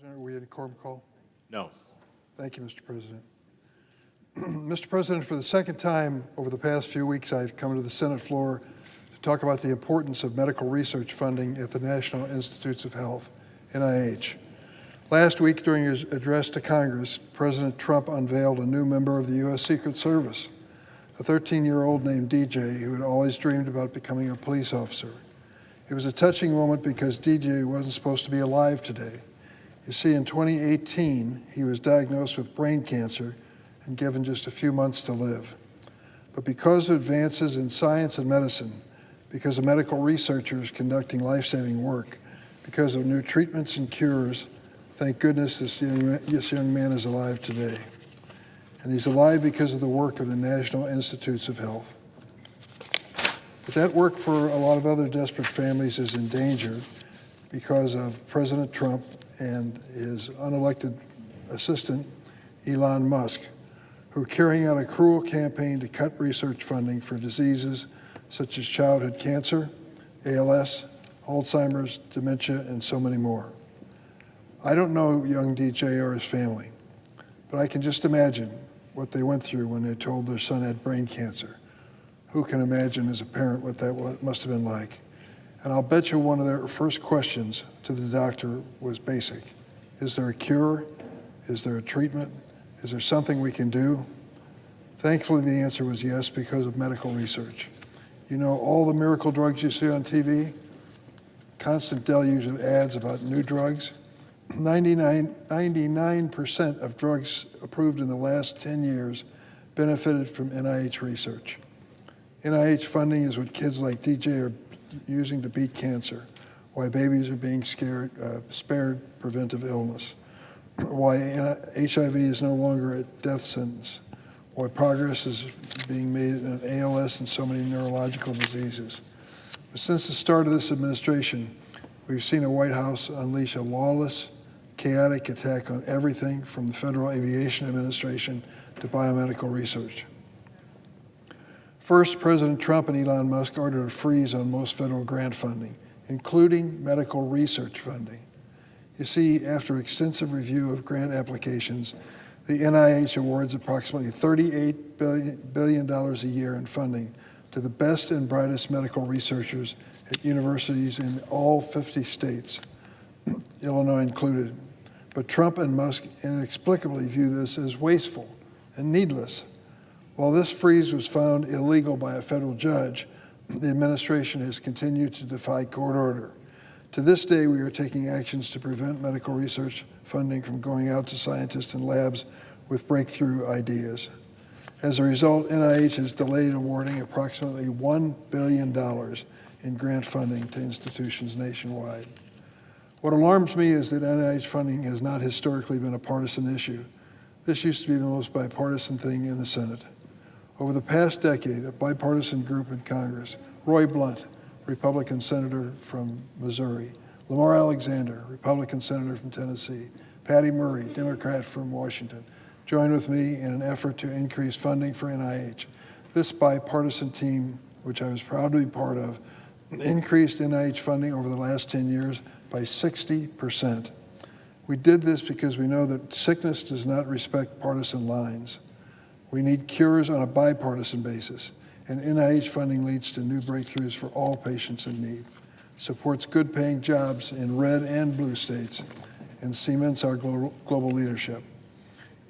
Are we in quorum call? No. Thank you, Mr. President. Mr. President, for the second time over the past few weeks, I've come to the Senate floor to talk about the importance of medical research funding at the National Institutes of Health, NIH. Last week, during his address to Congress, President Trump unveiled a new member of the U.S. Secret Service, a 13-year-old named DJ who had always dreamed about becoming a police officer. It was a touching moment because DJ wasn't supposed to be alive today. You see, in 2018, he was diagnosed with brain cancer and given just a few months to live. But because of advances in science and medicine, because of medical researchers conducting life-saving work, because of new treatments and cures, thank goodness this young man is alive today. And he's alive because of the work of the National Institutes of Health. But that work for a lot of other desperate families is in danger because of President Trump and his unelected assistant, Elon Musk, who are carrying out a cruel campaign to cut research funding for diseases such as childhood cancer, ALS, Alzheimer's, dementia, and so many more. I don't know young DJ or his family, but I can just imagine what they went through when they told their son had brain cancer. Who can imagine as a parent what that must have been like? And I'll bet you one of their first questions to the doctor was basic. Is there a cure? Is there a treatment? Is there something we can do? Thankfully, the answer was yes, because of medical research. You know, all the miracle drugs you see on TV, constant deluge of ads about new drugs, 99% of drugs approved in the last 10 years benefited from NIH research. NIH funding is what kids like DJ are using to beat cancer, why babies are being spared preventive illness, why HIV is no longer a death sentence, why progress is being made in ALS and so many neurological diseases. But since the start of this administration, we've seen a White House unleash a lawless, chaotic attack on everything from the Federal Aviation Administration to biomedical research. First, President Trump and Elon Musk ordered a freeze on most federal grant funding, including medical research funding. You see, after extensive review of grant applications, the NIH awards approximately $38 billion a year in funding to the best and brightest medical researchers at universities in all 50 states, Illinois included. But Trump and Musk inexplicably view this as wasteful and needless. While this freeze was found illegal by a federal judge, the administration has continued to defy court order. To this day, we are taking actions to prevent medical research funding from going out to scientists and labs with breakthrough ideas. As a result, NIH has delayed awarding approximately $1 billion in grant funding to institutions nationwide. What alarms me is that NIH funding has not historically been a partisan issue. This used to be the most bipartisan thing in the Senate. Over the past decade, a bipartisan group in Congress, Roy Blunt, Republican senator from Missouri, Lamar Alexander, Republican senator from Tennessee, Patty Murray, Democrat from Washington, joined with me in an effort to increase funding for NIH. This bipartisan team, which I was proud to be part of, increased NIH funding over the last 10 years by 60%. We did this because we know that sickness does not respect partisan lines. We need cures on a bipartisan basis, and NIH funding leads to new breakthroughs for all patients in need, supports good-paying jobs in red and blue states, and cements our global leadership.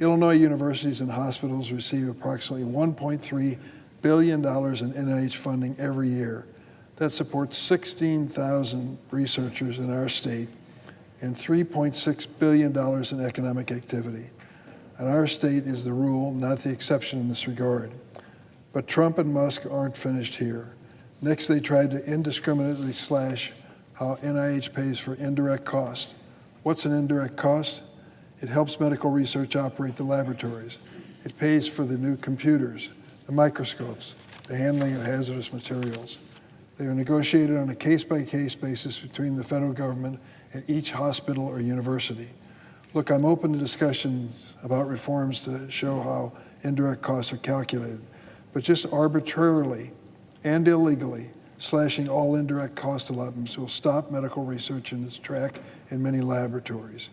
Illinois universities and hospitals receive approximately $1.3 billion in NIH funding every year. That supports 16,000 researchers in our state and $3.6 billion in economic activity. And our state is the rule, not the exception in this regard. But Trump and Musk aren't finished here. Next, they tried to indiscriminately slash how NIH pays for indirect cost. What's an indirect cost? It helps medical research operate the laboratories. It pays for the new computers, the microscopes, the handling of hazardous materials. They are negotiated on a case-by-case basis between the federal government and each hospital or university. Look, I'm open to discussions about reforms to show how indirect costs are calculated, but just arbitrarily and illegally slashing all indirect cost allotments will stop medical research in its track in many laboratories.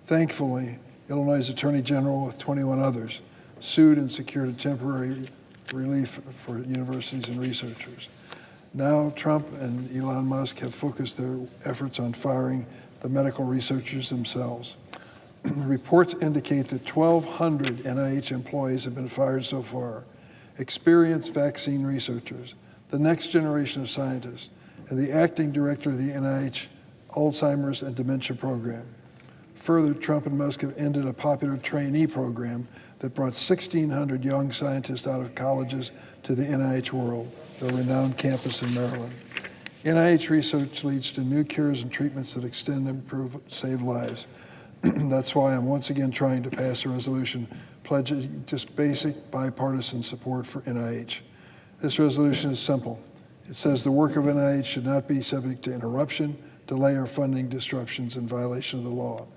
Thankfully, Illinois' Attorney General, with 21 others, sued and secured a temporary relief for universities and researchers. Now, Trump and Elon Musk have focused their efforts on firing the medical researchers themselves. Reports indicate that 1,200 NIH employees have been fired so far, experienced vaccine researchers, the next generation of scientists, and the acting director of the NIH Alzheimer's and Dementia Program. Further, Trump and Musk have ended a popular trainee program that brought 1,600 young scientists out of colleges to the NIH world, the renowned campus in Maryland. NIH research leads to new cures and treatments that extend, improve, save lives. That's why I'm once again trying to pass a resolution pledging just basic bipartisan support for NIH. This resolution is simple. It says the work of NIH should not be subject to interruption, delay, or funding disruptions in violation of the law.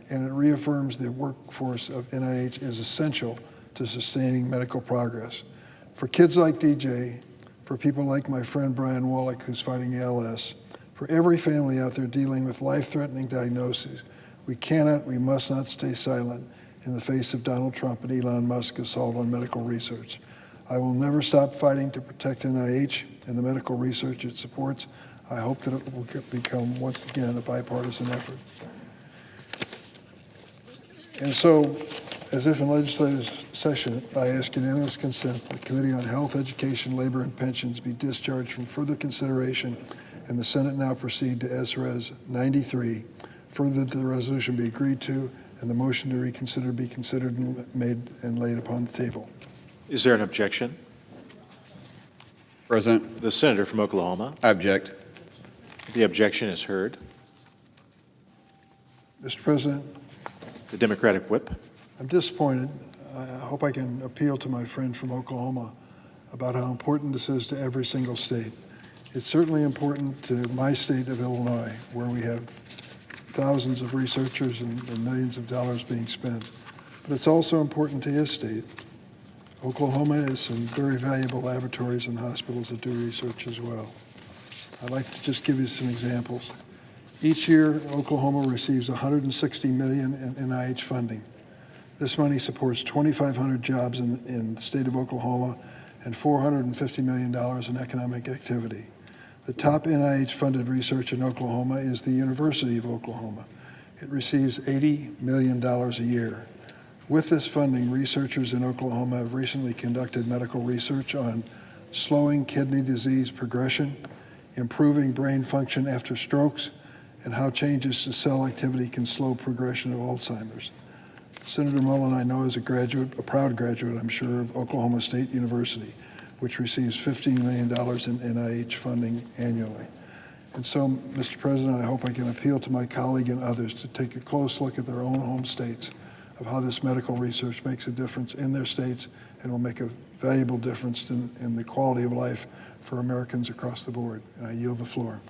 And it reaffirms the workforce of NIH is essential to sustaining medical progress. For kids like DJ, for people like my friend Brian Wallach, who's fighting ALS, for every family out there dealing with life-threatening diagnoses, we must not stay silent in the face of Donald Trump and Elon Musk's assault on medical research. I will never stop fighting to protect NIH and the medical research it supports. I hope that it will become, once again, a bipartisan effort. And so, as if in legislative session, I ask unanimous consent that the Committee on Health, Education, Labor, and Pensions be discharged from further consideration, and the Senate now proceed to S-Res 93. Further, that the resolution be agreed to, and the motion to reconsider be considered and made and laid upon the table. Is there an objection? President. The senator from Oklahoma. I object. The objection is heard. Mr. President, The Democratic whip. I'm disappointed. I hope I can appeal to my friend from Oklahoma about how important this is to every single state. It's certainly important to my state of Illinois, where we have thousands of researchers and millions of dollars being spent. But it's also important to his state. Oklahoma has some very valuable laboratories and hospitals that do research as well. I'd like to just give you some examples. Each year, Oklahoma receives $160 million in NIH funding. This money supports 2,500 jobs in the state of Oklahoma and $450 million in economic activity. The top NIH-funded research in Oklahoma is the University of Oklahoma. It receives $80 million a year. With this funding, researchers in Oklahoma have recently conducted medical research on slowing kidney disease progression, improving brain function after strokes, and how changes to cell activity can slow progression of Alzheimer's. Senator Mullen, I know, is a proud graduate, I'm sure, of Oklahoma State University, which receives $15 million in NIH funding annually. And so, Mr. President, I hope I can appeal to my colleague and others to take a close look at their own home states of how this medical research makes a difference in their states and will make a valuable difference in the quality of life for Americans across the board. And I yield the floor.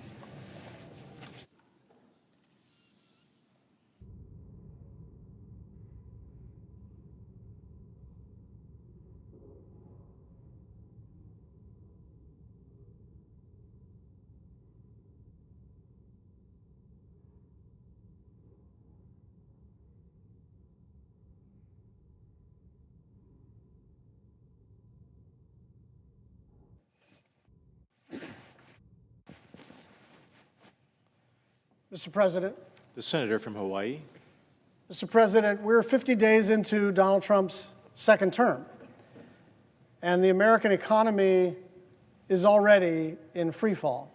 Mr. President. The senator from Hawaii. Mr. President, we're 50 days into Donald Trump's second term, and the American economy is already in free fall.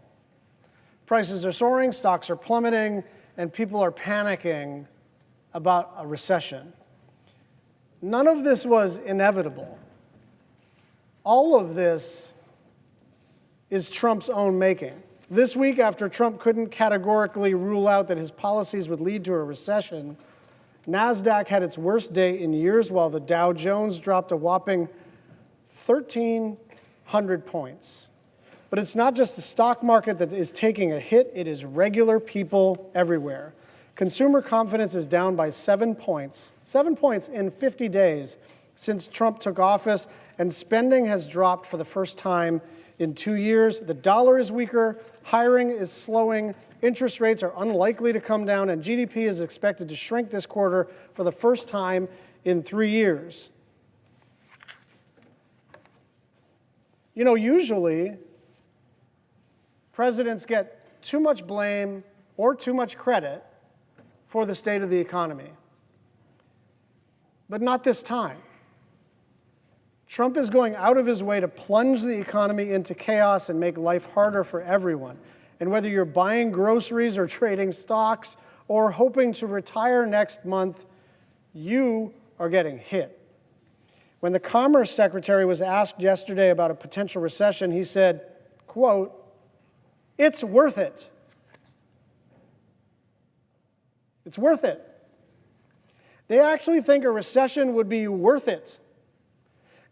Prices are soaring, stocks are plummeting, and people are panicking about a recession. None of this was inevitable. All of this is Trump's own making. This week, after Trump couldn't categorically rule out that his policies would lead to a recession, NASDAQ had its worst day in years while the Dow Jones dropped a whopping 1,300 points. But it's not just the stock market that is taking a hit, it is regular people everywhere. Consumer confidence is down by 7 points in 50 days since Trump took office, and spending has dropped for the first time in 2 years. The dollar is weaker, hiring is slowing, interest rates are unlikely to come down, and GDP is expected to shrink this quarter for the first time in 3 years. You know, usually, presidents get too much blame or too much credit for the state of the economy. But not this time. Trump is going out of his way to plunge the economy into chaos and make life harder for everyone. And whether you're buying groceries or trading stocks or hoping to retire next month, you are getting hit. When the Commerce Secretary was asked yesterday about a potential recession, he said, quote, "It's worth it." It's worth it. They actually think a recession would be worth it.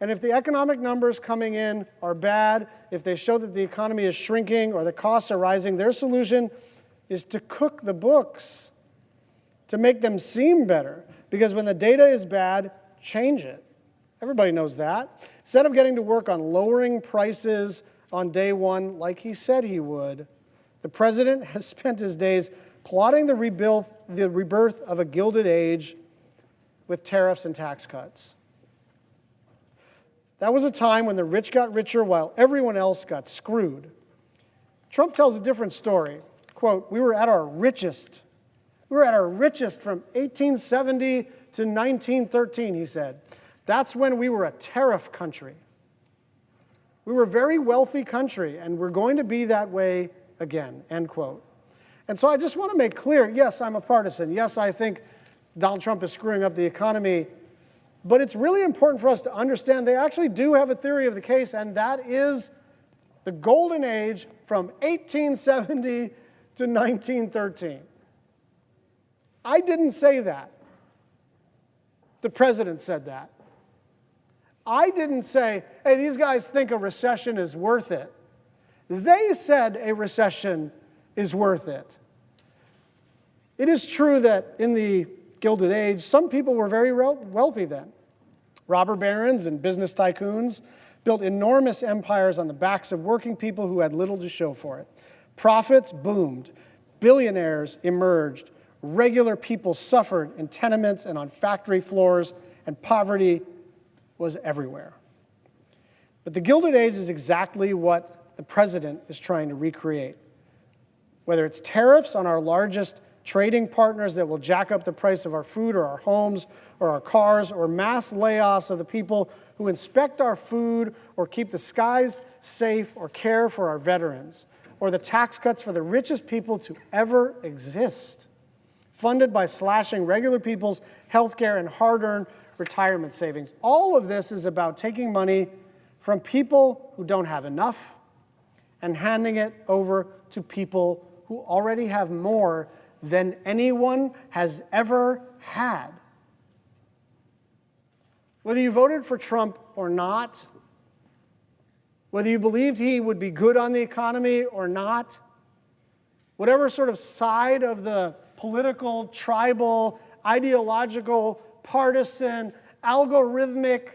And if the economic numbers coming in are bad, if they show that the economy is shrinking or the costs are rising, their solution is to cook the books, to make them seem better. Because when the data is bad, change it. Everybody knows that. Instead of getting to work on lowering prices on day one like he said he would, the president has spent his days plotting the rebirth of a gilded age with tariffs and tax cuts. That was a time when the rich got richer while everyone else got screwed. Trump tells a different story. Quote, "We were at our richest. We were at our richest from 1870 to 1913, he said. That's when we were a tariff country. We were a very wealthy country, and we're going to be that way again," end quote. And so I just want to make clear, yes, I'm a partisan. Yes, I think Donald Trump is screwing up the economy. But it's really important for us to understand they actually do have a theory of the case, and that is the golden age from 1870 to 1913. I didn't say that. The president said that. I didn't say, hey, these guys think a recession is worth it. They said a recession is worth it. It is true that in the Gilded Age, some people were very wealthy then. Robber barons and business tycoons built enormous empires on the backs of working people who had little to show for it. Profits boomed. Billionaires emerged. Regular people suffered in tenements and on factory floors, and poverty was everywhere. But the Gilded Age is exactly what the president is trying to recreate. Whether it's tariffs on our largest trading partners that will jack up the price of our food or our homes or our cars, or mass layoffs of the people who inspect our food or keep the skies safe or care for our veterans, or the tax cuts for the richest people to ever exist, funded by slashing regular people's health care and hard-earned retirement savings. All of this is about taking money from people who don't have enough and handing it over to people who already have more than anyone has ever had. Whether you voted for Trump or not, whether you believed he would be good on the economy or not, whatever sort of side of the political, tribal, ideological, partisan, algorithmic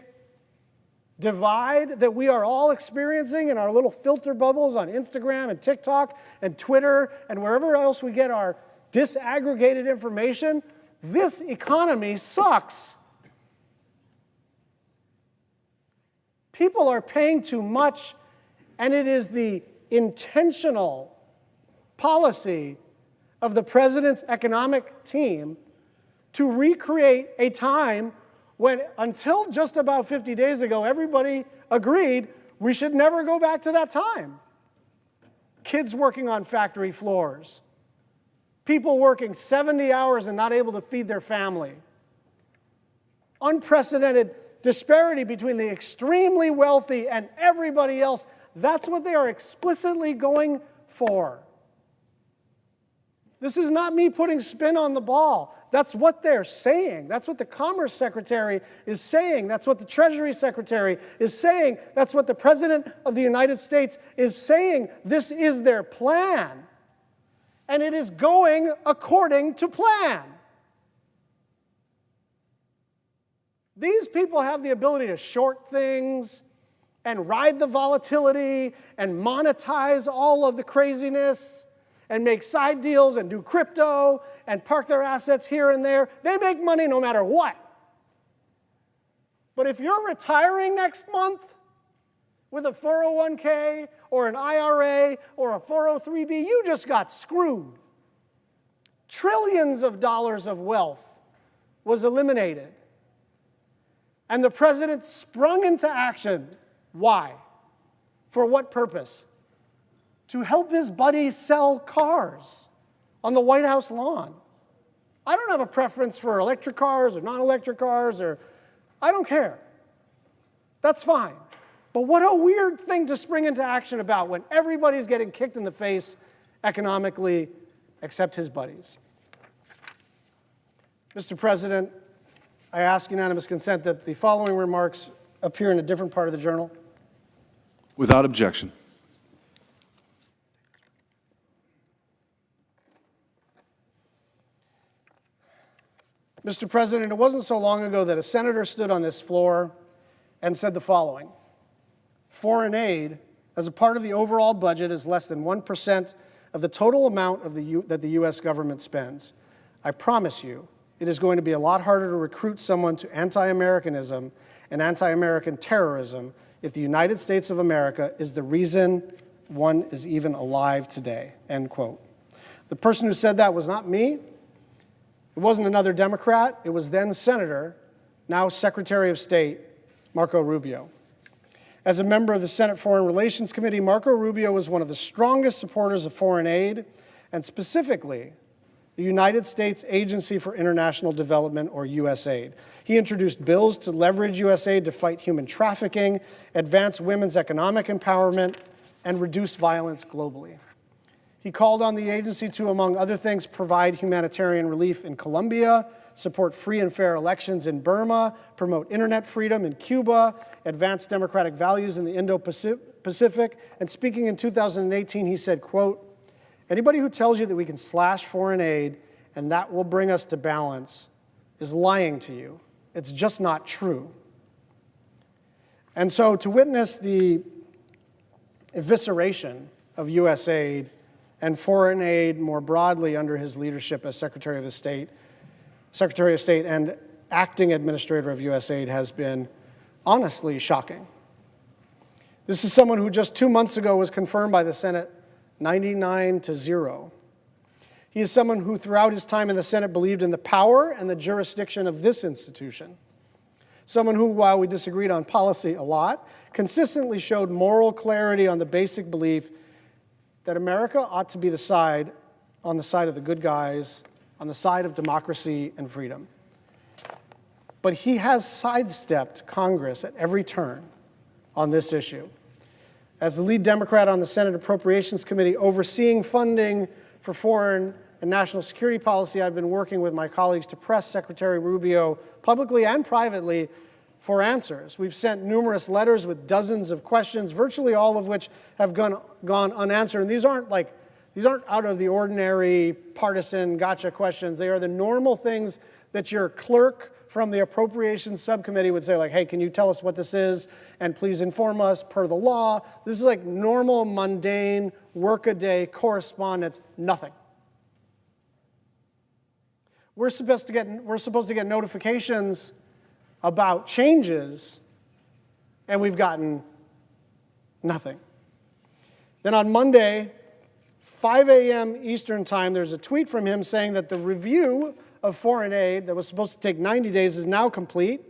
divide that we are all experiencing in our little filter bubbles on Instagram and TikTok and Twitter and wherever else we get our disaggregated information, this economy sucks. People are paying too much, and it is the intentional policy of the president's economic team to recreate a time when, until just about 50 days ago, everybody agreed we should never go back to that time. Kids working on factory floors, people working 70 hours and not able to feed their family, unprecedented disparity between the extremely wealthy and everybody else. That's what they are explicitly going for. This is not me putting spin on the ball. That's what they're saying. That's what the Commerce Secretary is saying. That's what the Treasury Secretary is saying. That's what the President of the United States is saying. This is their plan. And it is going according to plan. These people have the ability to short things and ride the volatility and monetize all of the craziness and make side deals and do crypto and park their assets here and there. They make money no matter what. But if you're retiring next month with a 401k or an IRA or a 403b, you just got screwed. Trillions of dollars of wealth was eliminated. And the president sprung into action. Why? For what purpose? To help his buddies sell cars on the White House lawn. I don't have a preference for electric cars or non-electric cars, or I don't care. That's fine. But what a weird thing to spring into action about when everybody's getting kicked in the face economically except his buddies. Mr. President, I ask unanimous consent that the following remarks appear in a different part of the journal. Without objection. Mr. President, it wasn't so long ago that a senator stood on this floor and said the following: foreign aid, as a part of the overall budget, is less than 1% of the total amount of that the U.S. government spends. I promise you, it is going to be a lot harder to recruit someone to anti-Americanism and anti-American terrorism if the United States of America is the reason one is even alive today, end quote. The person who said that was not me. It wasn't another Democrat. It was then Senator, now Secretary of State, Marco Rubio. As a member of the Senate Foreign Relations Committee, Marco Rubio was one of the strongest supporters of foreign aid, and specifically the United States Agency for International Development, or USAID. He introduced bills to leverage USAID to fight human trafficking, advance women's economic empowerment, and reduce violence globally. He called on the agency to, among other things, provide humanitarian relief in Colombia, support free and fair elections in Burma, promote internet freedom in Cuba, advance democratic values in the Indo-Pacific. And speaking in 2018, he said, quote, "Anybody who tells you that we can slash foreign aid and that will bring us to balance is lying to you. It's just not true." And so to witness the evisceration of USAID and foreign aid more broadly under his leadership as Secretary of State and acting administrator of USAID has been honestly shocking. This is someone who just 2 months ago was confirmed by the Senate 99-0. He is someone who throughout his time in the Senate believed in the power and the jurisdiction of this institution. Someone who, while we disagreed on policy a lot, consistently showed moral clarity on the basic belief that America ought to be on the side of the good guys, on the side of democracy and freedom. But he has sidestepped Congress at every turn on this issue. As the lead Democrat on the Senate Appropriations Committee overseeing funding for foreign and national security policy, I've been working with my colleagues to press Secretary Rubio publicly and privately for answers. We've sent numerous letters with dozens of questions, virtually all of which have gone unanswered. And these aren't out of the ordinary partisan gotcha questions. They are the normal things that your clerk from the Appropriations Subcommittee would say, like, hey, can you tell us what this is? And please inform us per the law. This is like normal, mundane, workaday correspondence, nothing. We're supposed to get notifications about changes, and we've gotten nothing. Then on Monday, 5 a.m. Eastern Time, there's a tweet from him saying that the review of foreign aid that was supposed to take 90 days is now complete,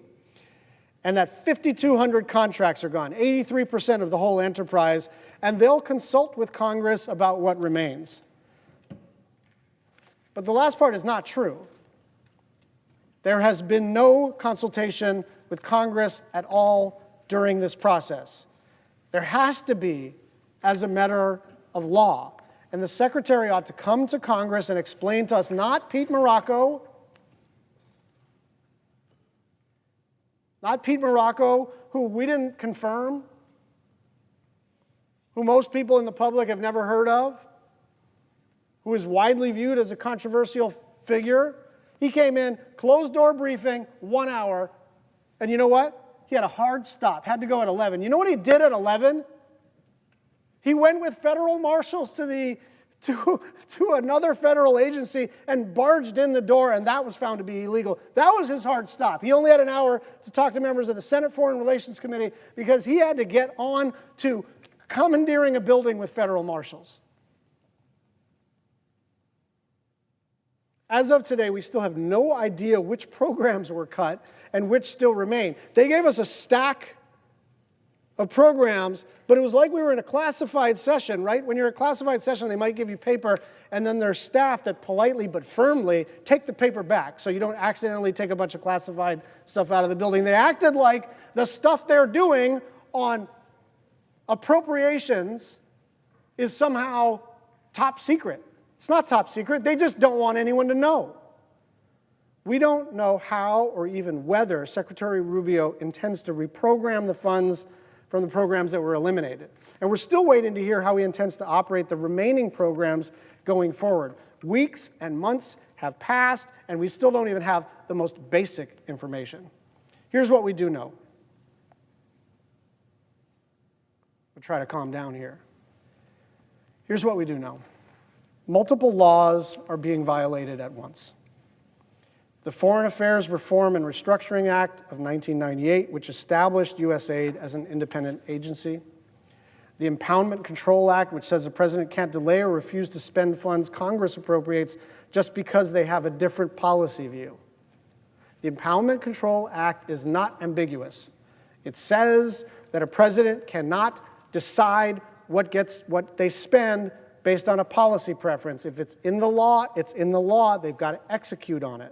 and that 5,200 contracts are gone, 83% of the whole enterprise, and they'll consult with Congress about what remains. But the last part is not true. There has been no consultation with Congress at all during this process. There has to be, as a matter of law. And the Secretary ought to come to Congress and explain to us, not Pete Morocco, who we didn't confirm, who most people in the public have never heard of, who is widely viewed as a controversial figure. He came in, closed-door briefing, 1 hour, And you know what? He had a hard stop, had to go at 11. You know what he did at 11? He went with federal marshals to another federal agency and barged in the door, and that was found to be illegal. That was his hard stop. He only had an hour to talk to members of the Senate Foreign Relations Committee because he had to get on to commandeering a building with federal marshals. As of today, we still have no idea which programs were cut and which still remain. They gave us a stack of programs, but it was like we were in a classified session, right? When you're in a classified session, they might give you paper, and then there's staff that politely but firmly take the paper back so you don't accidentally take a bunch of classified stuff out of the building. They acted like the stuff they're doing on appropriations is somehow top secret. It's not top secret. They just don't want anyone to know. We don't know how or even whether Secretary Rubio intends to reprogram the funds from the programs that were eliminated. And we're still waiting to hear how he intends to operate the remaining programs going forward. Weeks and months have passed, and we still don't even have the most basic information. Here's what we do know. We'll try to calm down here. Here's what we do know. Multiple laws are being violated at once. The Foreign Affairs Reform and Restructuring Act of 1998, which established USAID as an independent agency. The Impoundment Control Act, which says the president can't delay or refuse to spend funds Congress appropriates just because they have a different policy view. The Impoundment Control Act is not ambiguous. It says that a president cannot decide what they spend based on a policy preference. If it's in the law, it's in the law. They've got to execute on it.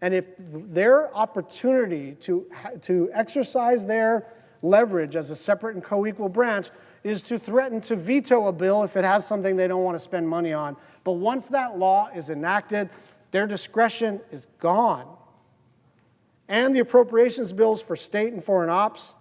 And if their opportunity to exercise their leverage as a separate and co-equal branch is to threaten to veto a bill if it has something they don't want to spend money on. But once that law is enacted, their discretion is gone. And the appropriations bills for state and foreign ops,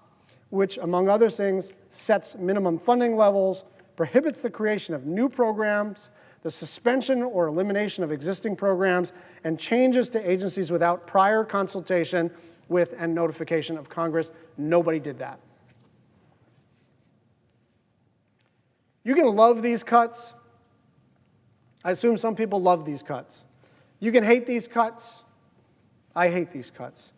which, among other things, sets minimum funding levels, prohibits the creation of new programs, the suspension or elimination of existing programs, and changes to agencies without prior consultation with and notification of Congress. Nobody did that. You can love these cuts. I assume some people love these cuts. You can hate these cuts. I hate these cuts.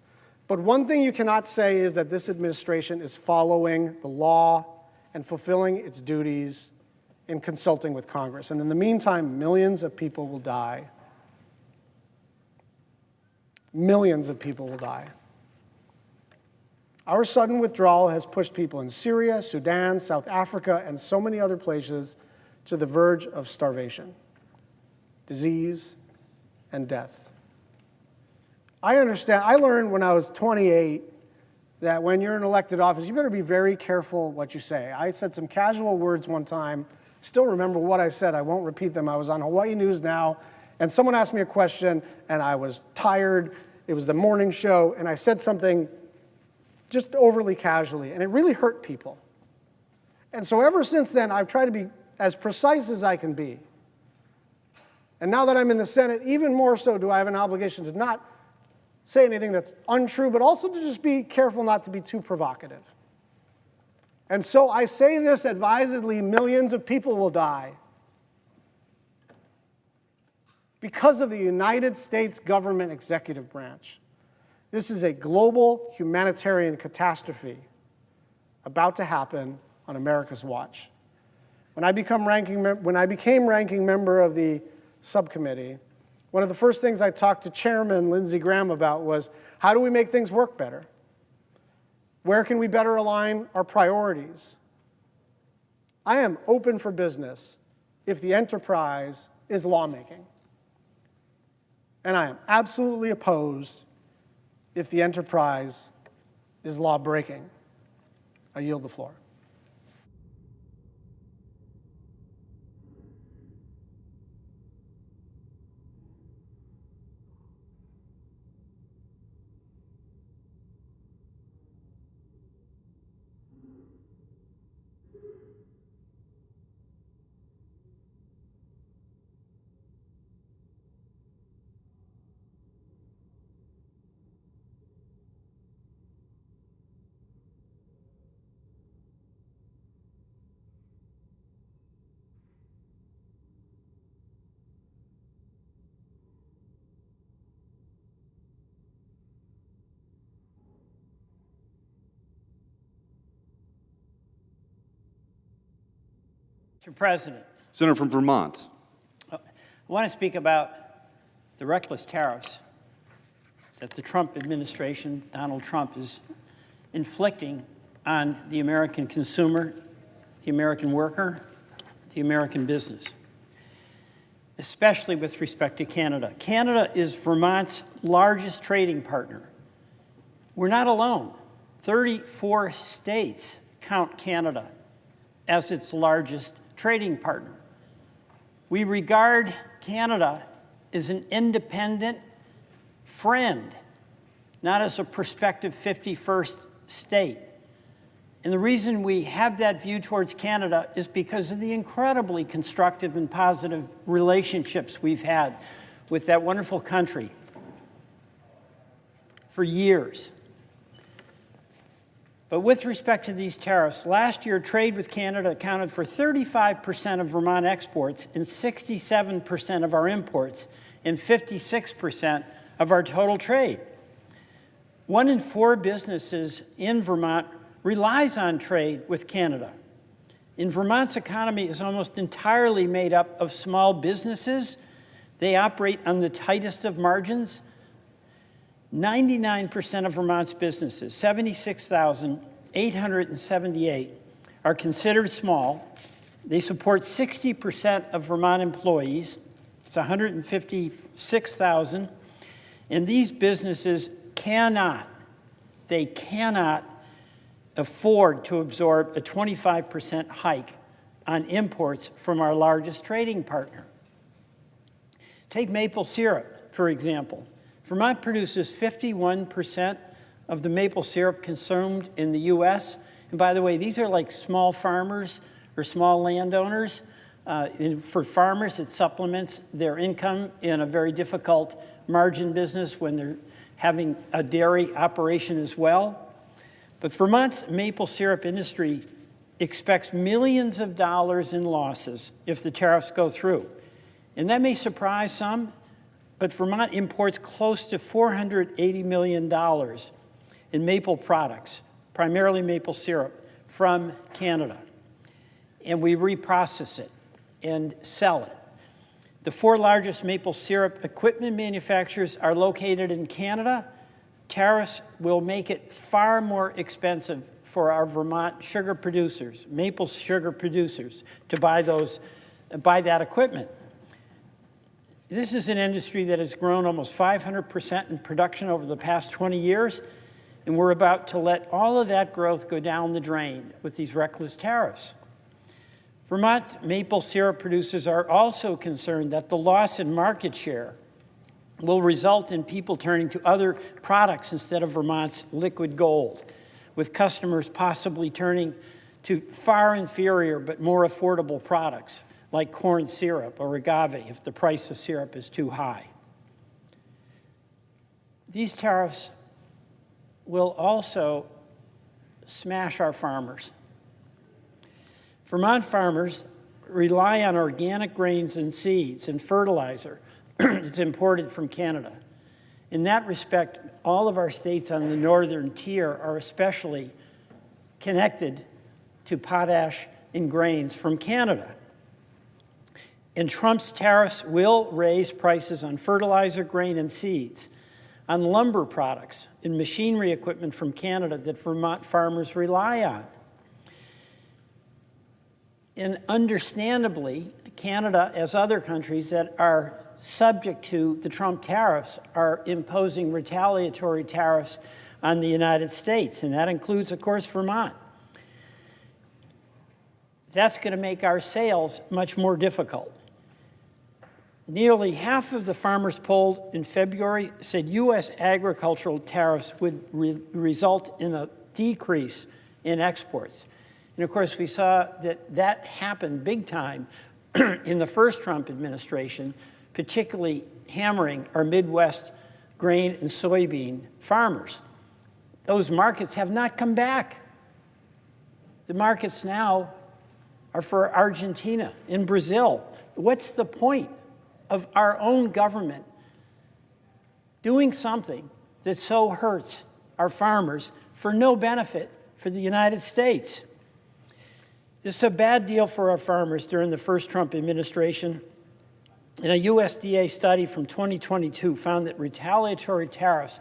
But one thing you cannot say is that this administration is following the law and fulfilling its duties in consulting with Congress. And in the meantime, millions of people will die. Millions of people will die. Our sudden withdrawal has pushed people in Syria, Sudan, South Africa, and so many other places to the verge of starvation, disease, and death. I understand. I learned when I was 28 that when you're in elected office, you better be very careful what you say. I said some casual words one time. Still remember what I said. I won't repeat them. I was on Hawaii News Now, and someone asked me a question, and I was tired. It was the morning show, and I said something just overly casually, and it really hurt people. And so ever since then, I've tried to be as precise as I can be. And now that I'm in the Senate, even more so do I have an obligation to not say anything that's untrue, but also to just be careful not to be too provocative. And so I say this advisedly, millions of people will die because of the United States government executive branch. This is a global humanitarian catastrophe about to happen on America's watch. When I became ranking member of the subcommittee, one of the first things I talked to Chairman Lindsey Graham about was, how do we make things work better? Where can we better align our priorities? I am open for business if the enterprise is lawmaking. And I am absolutely opposed if the enterprise is law-breaking. I yield the floor. Mr. President, Senator from Vermont. I want to speak about the reckless tariffs that the Trump administration, Donald Trump, is inflicting on the American consumer, the American worker, the American business, especially with respect to Canada. Canada is Vermont's largest trading partner. We're not alone. 34 states count Canada as its largest trading partner. We regard Canada as an independent friend, not as a prospective 51st state. And the reason we have that view towards Canada is because of the incredibly constructive and positive relationships we've had with that wonderful country for years. But with respect to these tariffs, last year trade with Canada accounted for 35% of Vermont exports and 67% of our imports and 56% of our total trade. 1 in 4 businesses in Vermont relies on trade with Canada. And Vermont's economy is almost entirely made up of small businesses. They operate on the tightest of margins. 99% of Vermont's businesses, 76,878, are considered small. They support 60% of Vermont employees. It's 156,000. And these businesses cannot afford to absorb a 25% hike on imports from our largest trading partner. Take maple syrup, for example. Vermont produces 51% of the maple syrup consumed in the U.S. And by the way, these are like small farmers or small landowners. For farmers, it supplements their income in a very difficult margin business when they're having a dairy operation as well. But Vermont's maple syrup industry expects millions of dollars in losses if the tariffs go through. And that may surprise some, but Vermont imports close to $480 million in maple products, primarily maple syrup, from Canada. And we reprocess it and sell it. The 4 largest maple syrup equipment manufacturers are located in Canada. Tariffs will make it far more expensive for our Vermont sugar producers, maple sugar producers, to buy that equipment. This is an industry that has grown almost 500% in production over the past 20 years, and we're about to let all of that growth go down the drain with these reckless tariffs. Vermont maple syrup producers are also concerned that the loss in market share will result in people turning to other products instead of Vermont's liquid gold, with customers possibly turning to far inferior but more affordable products like corn syrup or agave if the price of syrup is too high. These tariffs will also smash our farmers. Vermont farmers rely on organic grains and seeds and fertilizer that's imported from Canada. In that respect, all of our states on the northern tier are especially connected to potash and grains from Canada. And Trump's tariffs will raise prices on fertilizer, grain, and seeds, on lumber products and machinery equipment from Canada that Vermont farmers rely on. And understandably, Canada, as other countries that are subject to the Trump tariffs, are imposing retaliatory tariffs on the United States, and that includes, of course, Vermont. That's going to make our sales much more difficult. Nearly half of the farmers polled in February said U.S. agricultural tariffs would result in a decrease in exports. And of course, we saw that happen big time in the first Trump administration, particularly hammering our Midwest grain and soybean farmers. Those markets have not come back. The markets now are for Argentina and Brazil. What's the point of our own government doing something that so hurts our farmers for no benefit for the United States? This is a bad deal for our farmers during the first Trump administration. And a USDA study from 2022 found that retaliatory tariffs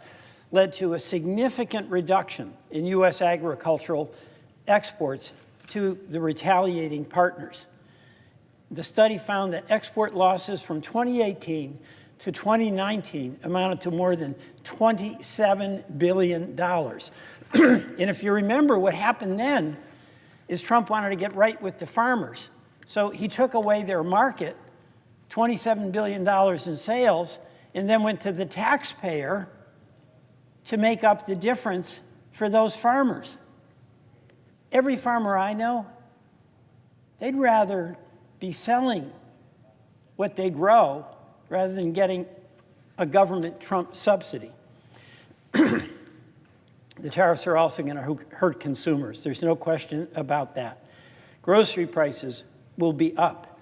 led to a significant reduction in U.S. agricultural exports to the retaliating partners. The study found that export losses from 2018 to 2019 amounted to more than $27 billion. And if you remember, what happened then is Trump wanted to get right with the farmers. So he took away their market, $27 billion in sales, and then went to the taxpayer to make up the difference for those farmers. Every farmer I know, they'd rather be selling what they grow rather than getting a government Trump subsidy. The tariffs are also going to hurt consumers. There's no question about that. Grocery prices will be up.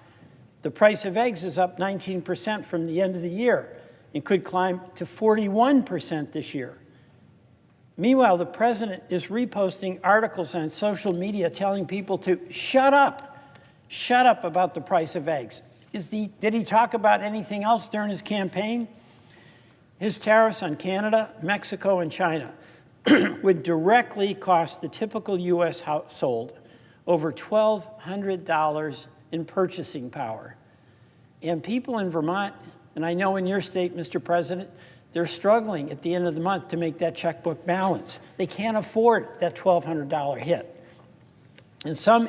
The price of eggs is up 19% from the end of the year and could climb to 41% this year. Meanwhile, the president is reposting articles on social media telling people to shut up about the price of eggs. Did he talk about anything else during his campaign? His tariffs on Canada, Mexico, and China would directly cost the typical U.S. household over $1,200 in purchasing power. And people in Vermont, and I know in your state, Mr. President, they're struggling at the end of the month to make that checkbook balance. They can't afford that $1,200 hit. And some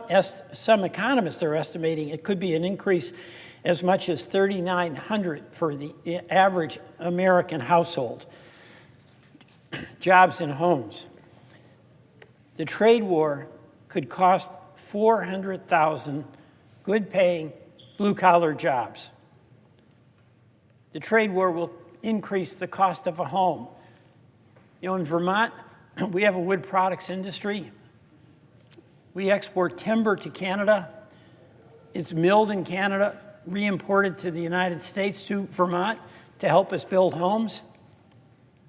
economists are estimating it could be an increase as much as $3,900 for the average American household. Jobs and homes. The trade war could cost 400,000 good-paying, blue-collar jobs. The trade war will increase the cost of a home. You know, in Vermont, we have a wood products industry. We export timber to Canada. It's milled in Canada, re-imported to the United States to Vermont to help us build homes.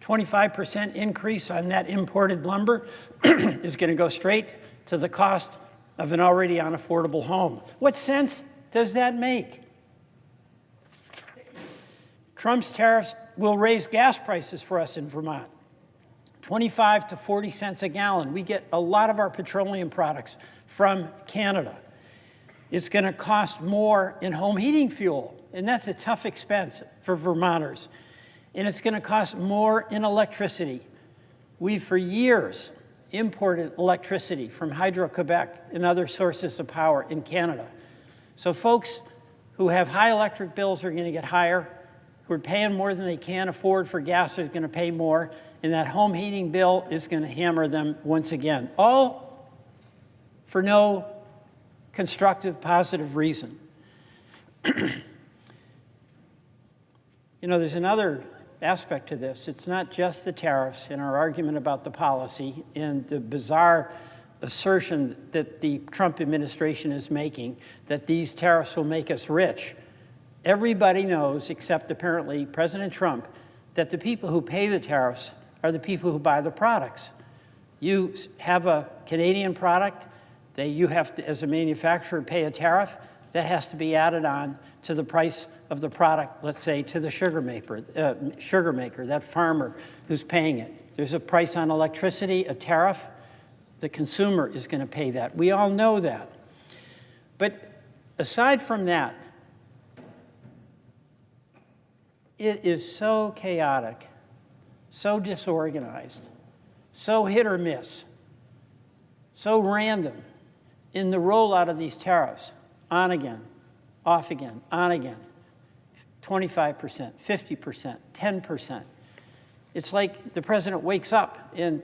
25% increase on that imported lumber is going to go straight to the cost of an already unaffordable home. What sense does that make? Trump's tariffs will raise gas prices for us in Vermont, 25 to 40 cents a gallon. We get a lot of our petroleum products from Canada. It's going to cost more in home heating fuel, and that's a tough expense for Vermonters. And it's going to cost more in electricity. We've for years imported electricity from Hydro-Quebec and other sources of power in Canada. So folks who have high electric bills are going to get higher, who are paying more than they can afford for gas are going to pay more, and that home heating bill is going to hammer them once again, all for no constructive, positive reason. You know, there's another aspect to this. It's not just the tariffs and our argument about the policy and the bizarre assertion that the Trump administration is making that these tariffs will make us rich. Everybody knows, except apparently President Trump, that the people who pay the tariffs are the people who buy the products. You have a Canadian product, you have to, as a manufacturer, pay a tariff. That has to be added on to the price of the product, let's say, to the sugar maker, that farmer who's paying it. There's a price on electricity, a tariff. The consumer is going to pay that. We all know that. But aside from that, it is so chaotic, so disorganized, so hit or miss, so random in the rollout of these tariffs. On again, off again, on again, 25%, 50%, 10%. It's like the president wakes up and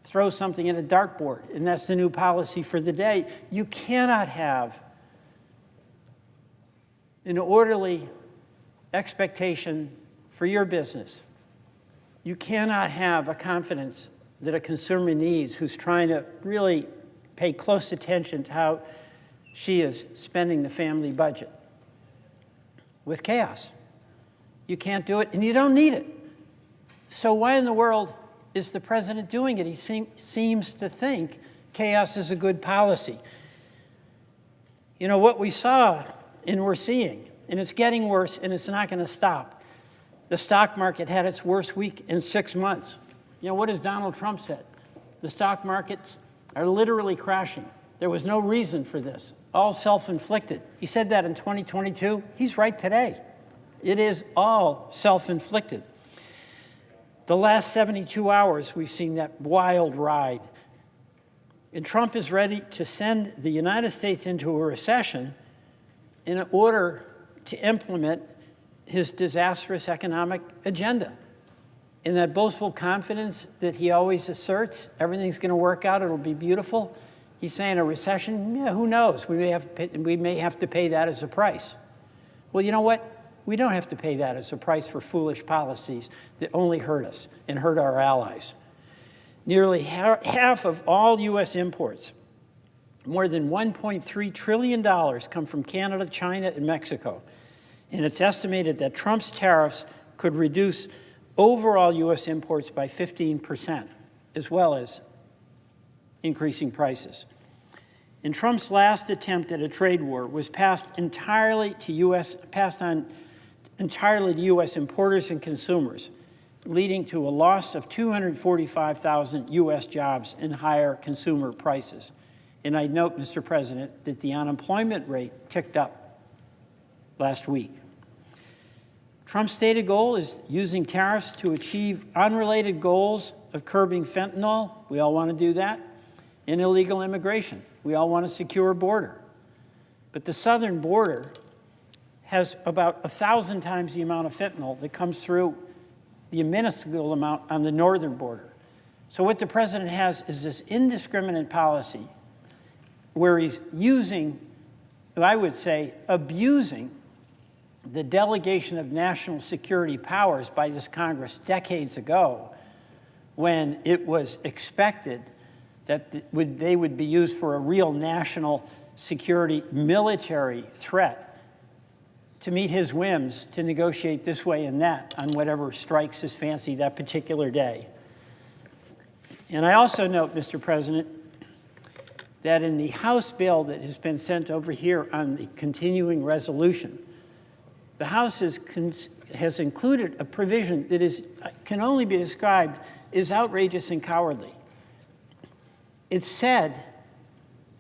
throws something in a dartboard, and that's the new policy for the day. You cannot have an orderly expectation for your business. You cannot have a confidence that a consumer needs who's trying to really pay close attention to how she is spending the family budget with chaos. You can't do it, and you don't need it. So why in the world is the president doing it? He seems to think chaos is a good policy. You know, what we saw and we're seeing, and it's getting worse and it's not going to stop. The stock market had its worst week in 6 months. You know, what has Donald Trump said? The stock markets are literally crashing. There was no reason for this, all self-inflicted. He said that in 2022. He's right today. It is all self-inflicted. The last 72 hours, we've seen that wild ride. And Trump is ready to send the United States into a recession in order to implement his disastrous economic agenda. In that boastful confidence that he always asserts, everything's going to work out, it'll be beautiful. He's saying a recession, yeah, who knows? We may have to pay that as a price. Well, you know what? We don't have to pay that as a price for foolish policies that only hurt us and hurt our allies. Nearly half of all U.S. imports, more than $1.3 trillion, come from Canada, China, and Mexico. And it's estimated that Trump's tariffs could reduce overall U.S. imports by 15%, as well as increasing prices. And Trump's last attempt at a trade war was passed on entirely to U.S. importers and consumers, leading to a loss of 245,000 U.S. jobs and higher consumer prices. And I note, Mr. President, that the unemployment rate ticked up last week. Trump's stated goal is using tariffs to achieve unrelated goals of curbing fentanyl. We all want to do that. And illegal immigration. We all want a secure border. But the southern border has about 1,000 times the amount of fentanyl that comes through the minuscule amount on the northern border. So what the president has is this indiscriminate policy where he's using, I would say, abusing the delegation of national security powers by this Congress decades ago, when it was expected that they would be used for a real national security military threat to meet his whims, to negotiate this way and that on whatever strikes his fancy that particular day. And I also note, Mr. President, that in the House bill that has been sent over here on the continuing resolution, the House has included a provision that can only be described as outrageous and cowardly. It said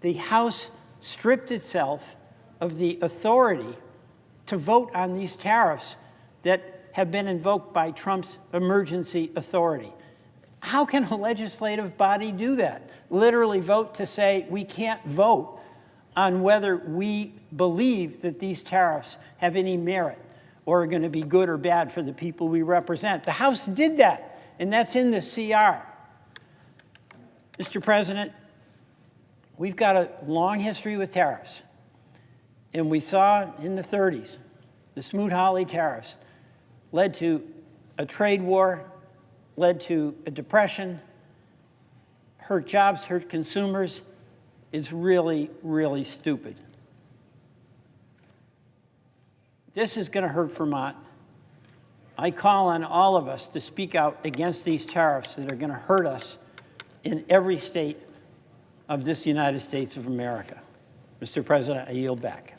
the House stripped itself of the authority to vote on these tariffs that have been invoked by Trump's emergency authority. How can a legislative body do that? Literally vote to say we can't vote on whether we believe that these tariffs have any merit or are going to be good or bad for the people we represent. The House did that, and that's in the CR. Mr. President, we've got a long history with tariffs. And we saw in the 30s, the Smoot-Hawley tariffs led to a trade war, led to a depression, hurt jobs, hurt consumers. It's really, really stupid. This is going to hurt Vermont. I call on all of us to speak out against these tariffs that are going to hurt us in every state of this United States of America. Mr. President, I yield back.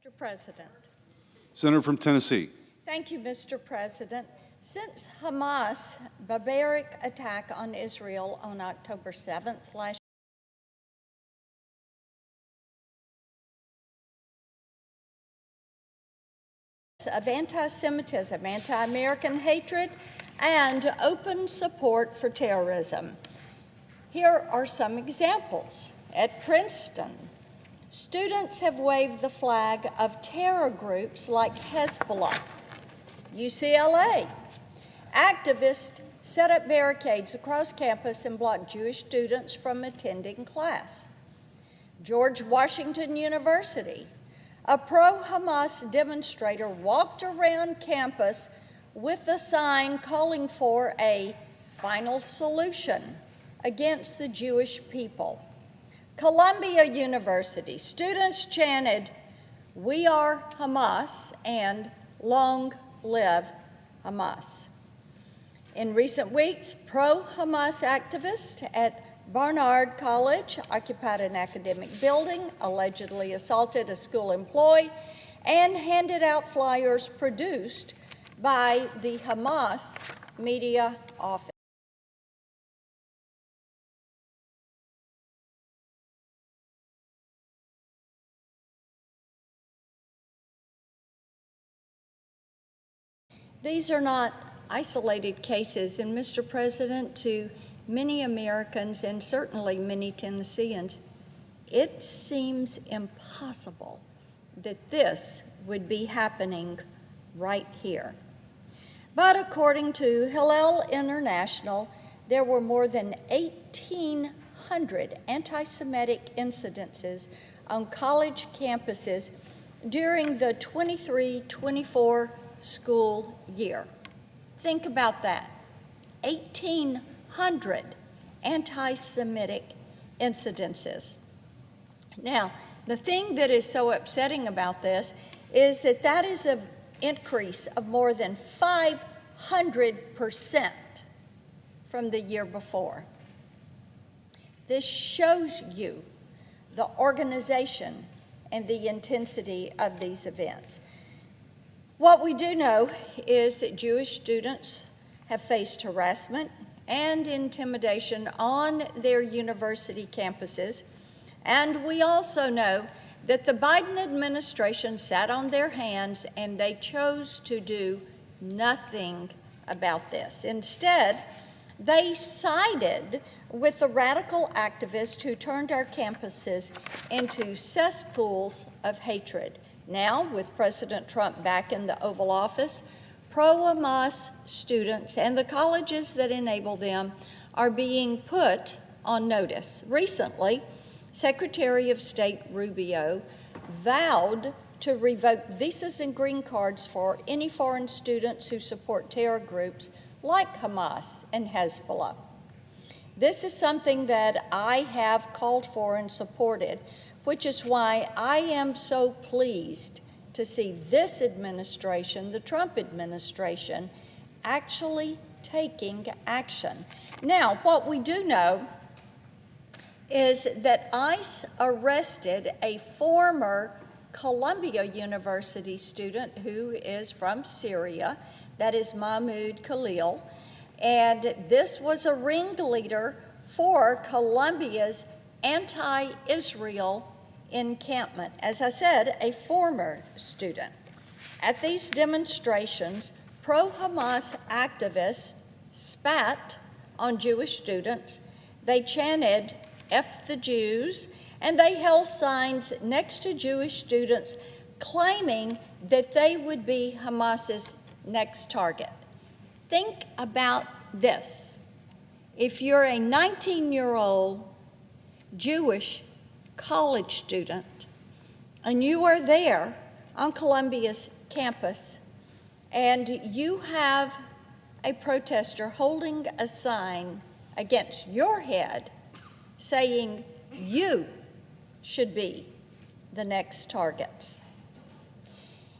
Mr. President. Senator from Tennessee. Thank you, Mr. President. Since Hamas' barbaric attack on Israel on October 7th last of anti-Semitism, anti-American hatred, and open support for terrorism. Here are some examples. At Princeton, students have waved the flag of terror groups like Hezbollah. UCLA, activists set up barricades across campus and blocked Jewish students from attending class. George Washington University, a pro-Hamas demonstrator walked around campus with a sign calling for a final solution against the Jewish people. Columbia University, students chanted, "We are Hamas," and "Long live Hamas." In recent weeks, pro-Hamas activists at Barnard College occupied an academic building, allegedly assaulted a school employee, and handed out flyers produced by the Hamas media office. These are not isolated cases, and Mr. President, to many Americans and certainly many Tennesseans, it seems impossible that this would be happening right here. But according to Hillel International, there were more than 1,800 anti-Semitic incidences on college campuses during the 23-24 school year. Think about that. 1,800 anti-Semitic incidences. Now, the thing that is so upsetting about this is that that is an increase of more than 500% from the year before. This shows you the organization and the intensity of these events. What we do know is that Jewish students have faced harassment and intimidation on their university campuses, and we also know that the Biden administration sat on their hands and they chose to do nothing about this. Instead, they sided with the radical activists who turned our campuses into cesspools of hatred. Now, with President Trump back in the Oval Office, pro-Hamas students and the colleges that enable them are being put on notice. Recently, Secretary of State Rubio vowed to revoke visas and green cards for any foreign students who support terror groups like Hamas and Hezbollah. This is something that I have called for and supported, which is why I am so pleased to see this administration, the Trump administration, actually taking action. Now, what we do know is that ICE arrested a former Columbia University student who is from Syria, that is Mahmoud Khalil, and this was a ringleader for Columbia's anti-Israel encampment. As I said, a former student. At these demonstrations, pro-Hamas activists spat on Jewish students. They chanted, "F the Jews," and they held signs next to Jewish students claiming that they would be Hamas's next target. Think about this. If you're a 19-year-old Jewish college student and you are there on Columbia's campus and you have a protester holding a sign against your head saying you should be the next targets.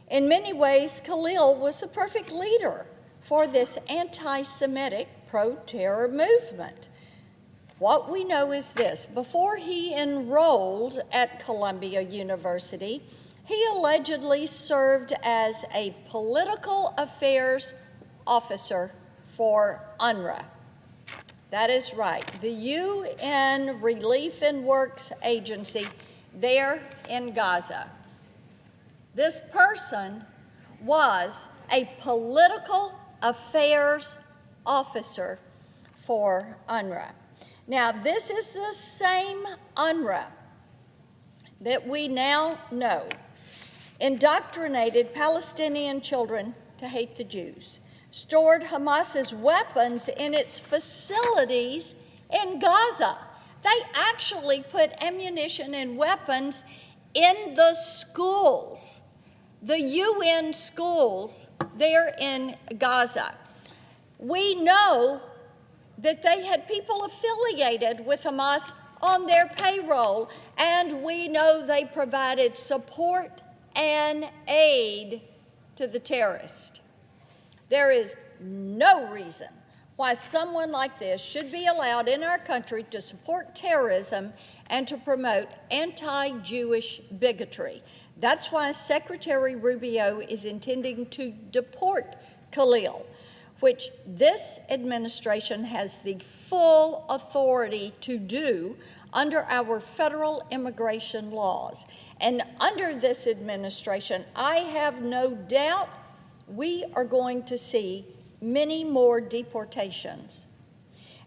In many ways, Khalil was the perfect leader for this anti-Semitic pro-terror movement. What we know is this: before he enrolled at Columbia University, He allegedly served as a political affairs officer for UNRWA. That is right, the UN Relief and Works Agency there in Gaza. This person was a political affairs officer for UNRWA. Now, this is the same UNRWA that we now know indoctrinated Palestinian children to hate the Jews, stored Hamas's weapons in its facilities in Gaza. They actually put ammunition and weapons in the schools, the UN schools there in Gaza. We know that they had people affiliated with Hamas on their payroll, and we know they provided support and aid to the terrorists. There is no reason why someone like this should be allowed in our country to support terrorism and to promote anti-Jewish bigotry. That's why Secretary Rubio is intending to deport Khalil, which this administration has the full authority to do under our federal immigration laws. And under this administration, I have no doubt we are going to see many more deportations.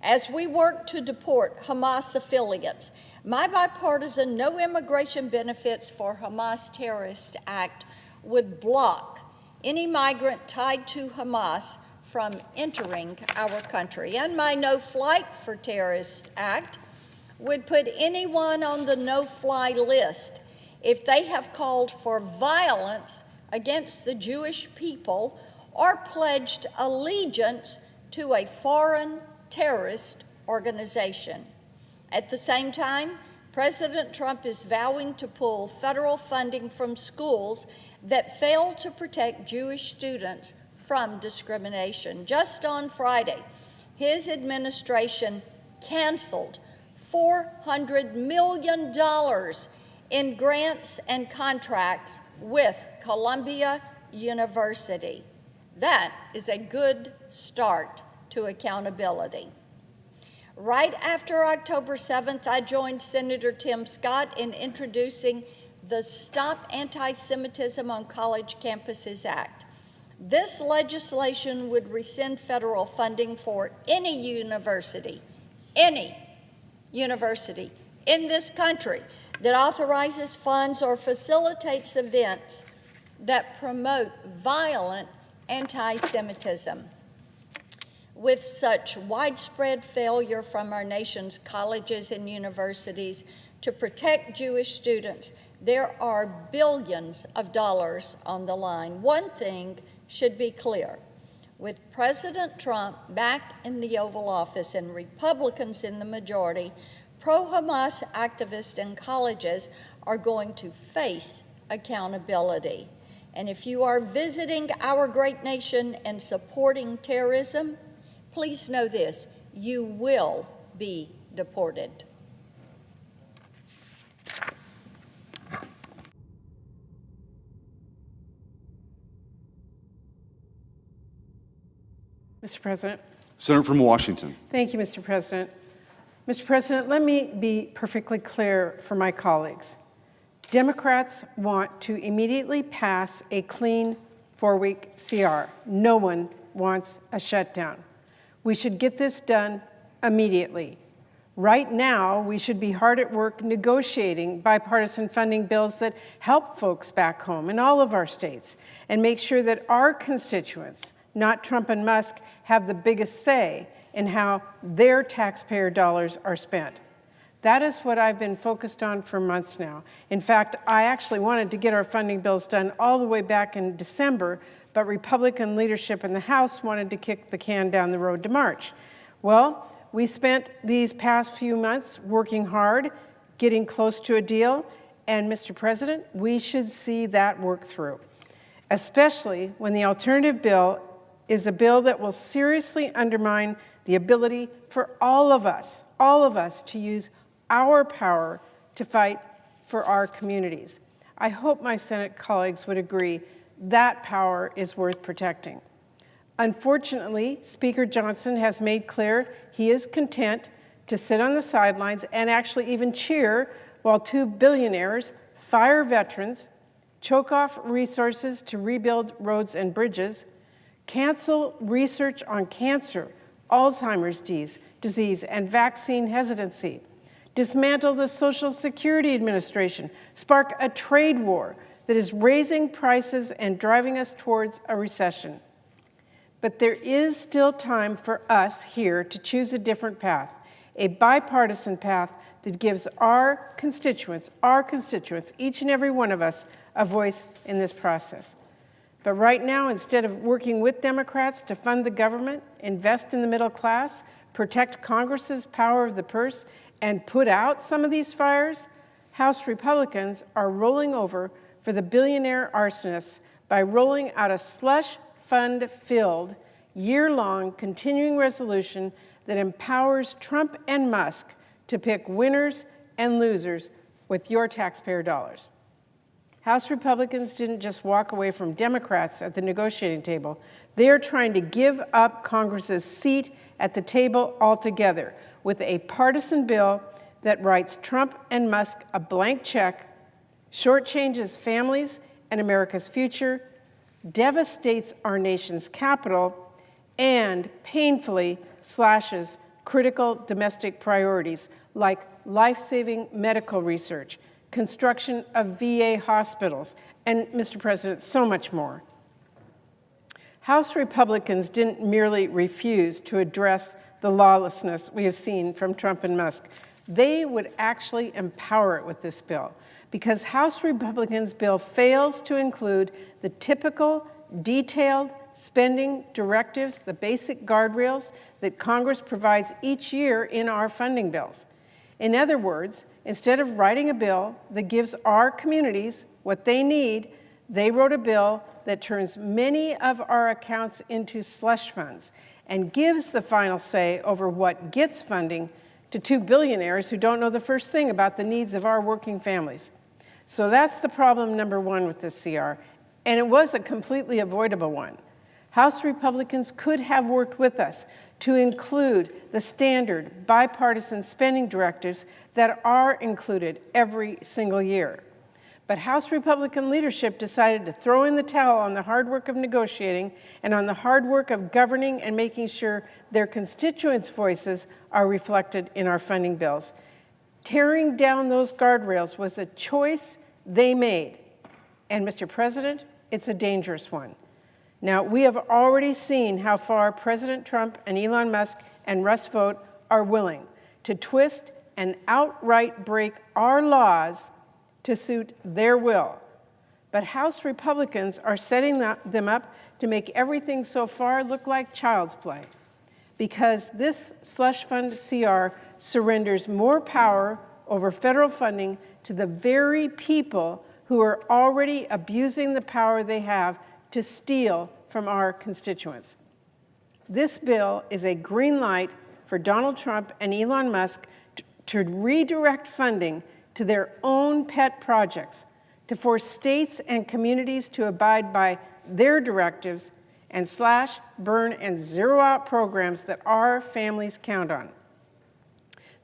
As we work to deport Hamas affiliates, my bipartisan No Immigration Benefits for Hamas Terrorist Act would block any migrant tied to Hamas from entering our country. And my No Flight for Terrorists Act would put anyone on the no-fly list if they have called for violence against the Jewish people or pledged allegiance to a foreign terrorist organization. At the same time, President Trump is vowing to pull federal funding from schools that fail to protect Jewish students from discrimination. Just on Friday, his administration canceled $400 million in grants and contracts with Columbia University. That is a good start to accountability. Right after October 7th, I joined Senator Tim Scott in introducing the Stop Anti-Semitism on College Campuses Act. This legislation would rescind federal funding for any university in this country that authorizes funds or facilitates events that promote violent anti-Semitism. With such widespread failure from our nation's colleges and universities to protect Jewish students, there are billions of dollars on the line. One thing should be clear. With President Trump back in the Oval Office and Republicans in the majority, pro-Hamas activists and colleges are going to face accountability. And if you are visiting our great nation and supporting terrorism, please know this, you will be deported. Mr. President. Senator from Washington. Thank you, Mr. President. Mr. President, let me be perfectly clear for my colleagues. Democrats want to immediately pass a clean 4-week CR. No one wants a shutdown. We should get this done immediately. Right now, we should be hard at work negotiating bipartisan funding bills that help folks back home in all of our states and make sure that our constituents, not Trump and Musk, have the biggest say in how their taxpayer dollars are spent. That is what I've been focused on for months now. In fact, I actually wanted to get our funding bills done all the way back in December, but Republican leadership in the House wanted to kick the can down the road to March. Well, we spent these past few months working hard, getting close to a deal, and Mr. President, we should see that work through, especially when the alternative bill is a bill that will seriously undermine the ability for all of us to use our power to fight for our communities. I hope my Senate colleagues would agree that power is worth protecting. Unfortunately, Speaker Johnson has made clear he is content to sit on the sidelines and actually even cheer while 2 billionaires fire veterans, choke off resources to rebuild roads and bridges, cancel research on cancer, Alzheimer's disease, and vaccine hesitancy, dismantle the Social Security Administration, spark a trade war that is raising prices and driving us towards a recession. But there is still time for us here to choose a different path, a bipartisan path that gives our constituents, each and every one of us, a voice in this process. But right now, instead of working with Democrats to fund the government, invest in the middle class, protect Congress's power of the purse, and put out some of these fires, House Republicans are rolling over for the billionaire arsonists by rolling out a slush fund-filled, year-long continuing resolution that empowers Trump and Musk to pick winners and losers with your taxpayer dollars. House Republicans didn't just walk away from Democrats at the negotiating table. They are trying to give up Congress's seat at the table altogether with a partisan bill that writes Trump and Musk a blank check, shortchanges families and America's future, devastates our nation's capital, and painfully slashes critical domestic priorities like life-saving medical research, construction of VA hospitals, and, Mr. President, so much more. House Republicans didn't merely refuse to address the lawlessness we have seen from Trump and Musk. They would actually empower it with this bill, because House Republicans' bill fails to include the typical, detailed spending directives, the basic guardrails that Congress provides each year in our funding bills. In other words, instead of writing a bill that gives our communities what they need, they wrote a bill that turns many of our accounts into slush funds and gives the final say over what gets funding to 2 billionaires who don't know the first thing about the needs of our working families. So that's the problem number one with this CR, and it was a completely avoidable one. House Republicans could have worked with us to include the standard bipartisan spending directives that are included every single year. But House Republican leadership decided to throw in the towel on the hard work of negotiating and on the hard work of governing and making sure their constituents' voices are reflected in our funding bills. Tearing down those guardrails was a choice they made. And, Mr. President, it's a dangerous one. Now, we have already seen how far President Trump and Elon Musk and Russ Vought are willing to twist and outright break our laws to suit their will. But House Republicans are setting them up to make everything so far look like child's play, because this slush fund CR surrenders more power over federal funding to the very people who are already abusing the power they have to steal from our constituents. This bill is a green light for Donald Trump and Elon Musk to redirect funding to their own pet projects, to force states and communities to abide by their directives and slash, burn, and zero out programs that our families count on.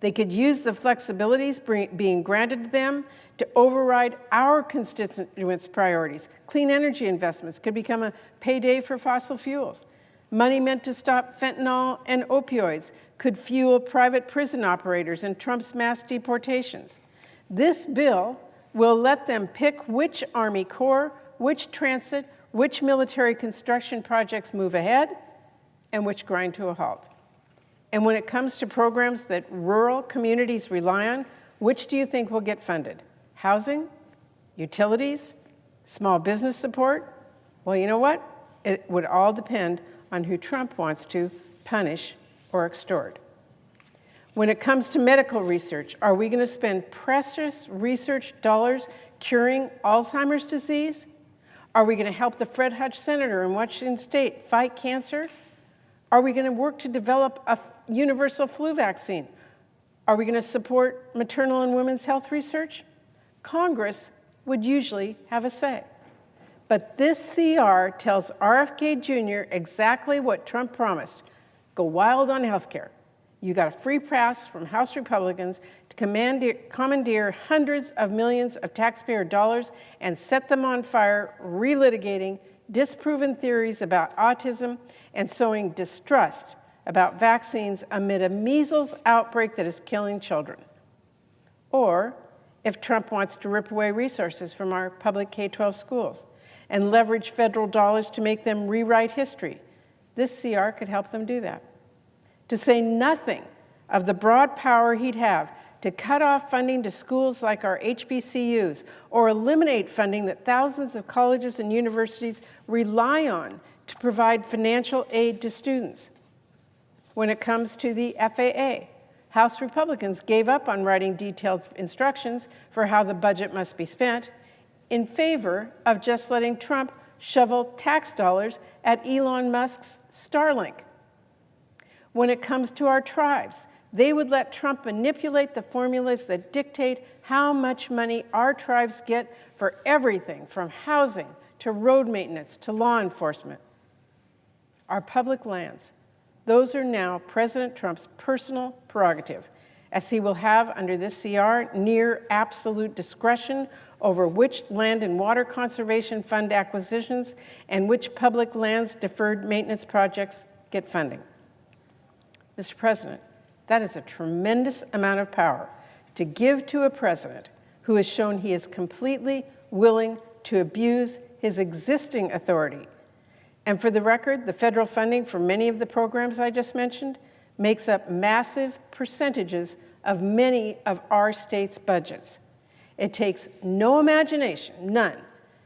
They could use the flexibilities being granted to them to override our constituents' priorities. Clean energy investments could become a payday for fossil fuels. Money meant to stop fentanyl and opioids could fuel private prison operators and Trump's mass deportations. This bill will let them pick which Army Corps, which transit, which military construction projects move ahead, and which grind to a halt. And when it comes to programs that rural communities rely on, which do you think will get funded? Housing, utilities, small business support? Well, you know what? It would all depend on who Trump wants to punish or extort. When it comes to medical research, are we going to spend precious research dollars curing Alzheimer's disease? Are we going to help the Fred Hutch senator in Washington State fight cancer? Are we going to work to develop a universal flu vaccine? Are we going to support maternal and women's health research? Congress would usually have a say. But this CR tells RFK Jr. exactly what Trump promised. Go wild on health care. You got a free pass from House Republicans to commandeer hundreds of millions of taxpayer dollars and set them on fire, relitigating disproven theories about autism and sowing distrust about vaccines amid a measles outbreak that is killing children. Or if Trump wants to rip away resources from our public K-12 schools and leverage federal dollars to make them rewrite history, this CR could help them do that. To say nothing of the broad power he'd have to cut off funding to schools like our HBCUs or eliminate funding that thousands of colleges and universities rely on to provide financial aid to students. When it comes to the FAA, House Republicans gave up on writing detailed instructions for how the budget must be spent in favor of just letting Trump shovel tax dollars at Elon Musk's Starlink. When it comes to our tribes, they would let Trump manipulate the formulas that dictate how much money our tribes get for everything from housing to road maintenance to law enforcement. Our public lands, those are now President Trump's personal prerogative, as he will have under this CR near absolute discretion over which land and water conservation fund acquisitions and which public lands deferred maintenance projects get funding. Mr. President, that is a tremendous amount of power to give to a president who has shown he is completely willing to abuse his existing authority. And for the record, the federal funding for many of the programs I just mentioned makes up massive percentages of many of our states' budgets. It takes no imagination, none,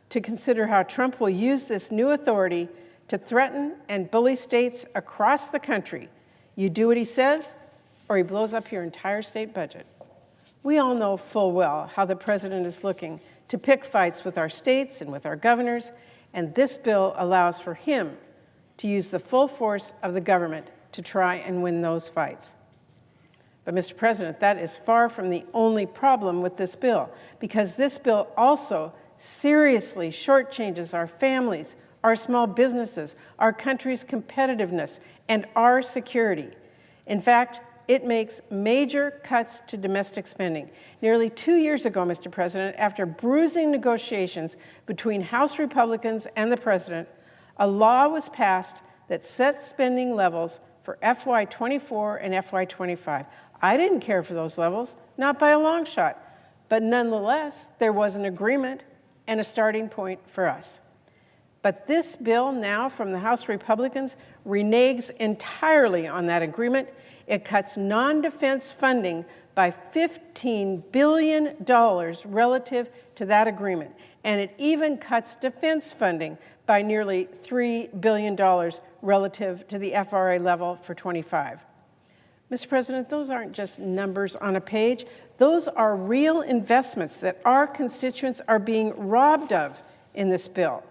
to consider how Trump will use this new authority to threaten and bully states across the country. You do what he says, or he blows up your entire state budget. We all know full well how the president is looking to pick fights with our states and with our governors, and this bill allows for him to use the full force of the government to try and win those fights. But, Mr. President, that is far from the only problem with this bill, because this bill also seriously shortchanges our families, our small businesses, our country's competitiveness, and our security. In fact, it makes major cuts to domestic spending. Nearly 2 years ago, Mr. President, after bruising negotiations between House Republicans and the president, a law was passed that set spending levels for FY24 and FY25. I didn't care for those levels, not by a long shot, but nonetheless, there was an agreement and a starting point for us. But this bill now from the House Republicans reneges entirely on that agreement. It cuts non-defense funding by $15 billion relative to that agreement. And it even cuts defense funding by nearly $3 billion relative to the FRA level for 25. Mr. President, those aren't just numbers on a page. Those are real investments that our constituents are being robbed of in this bill.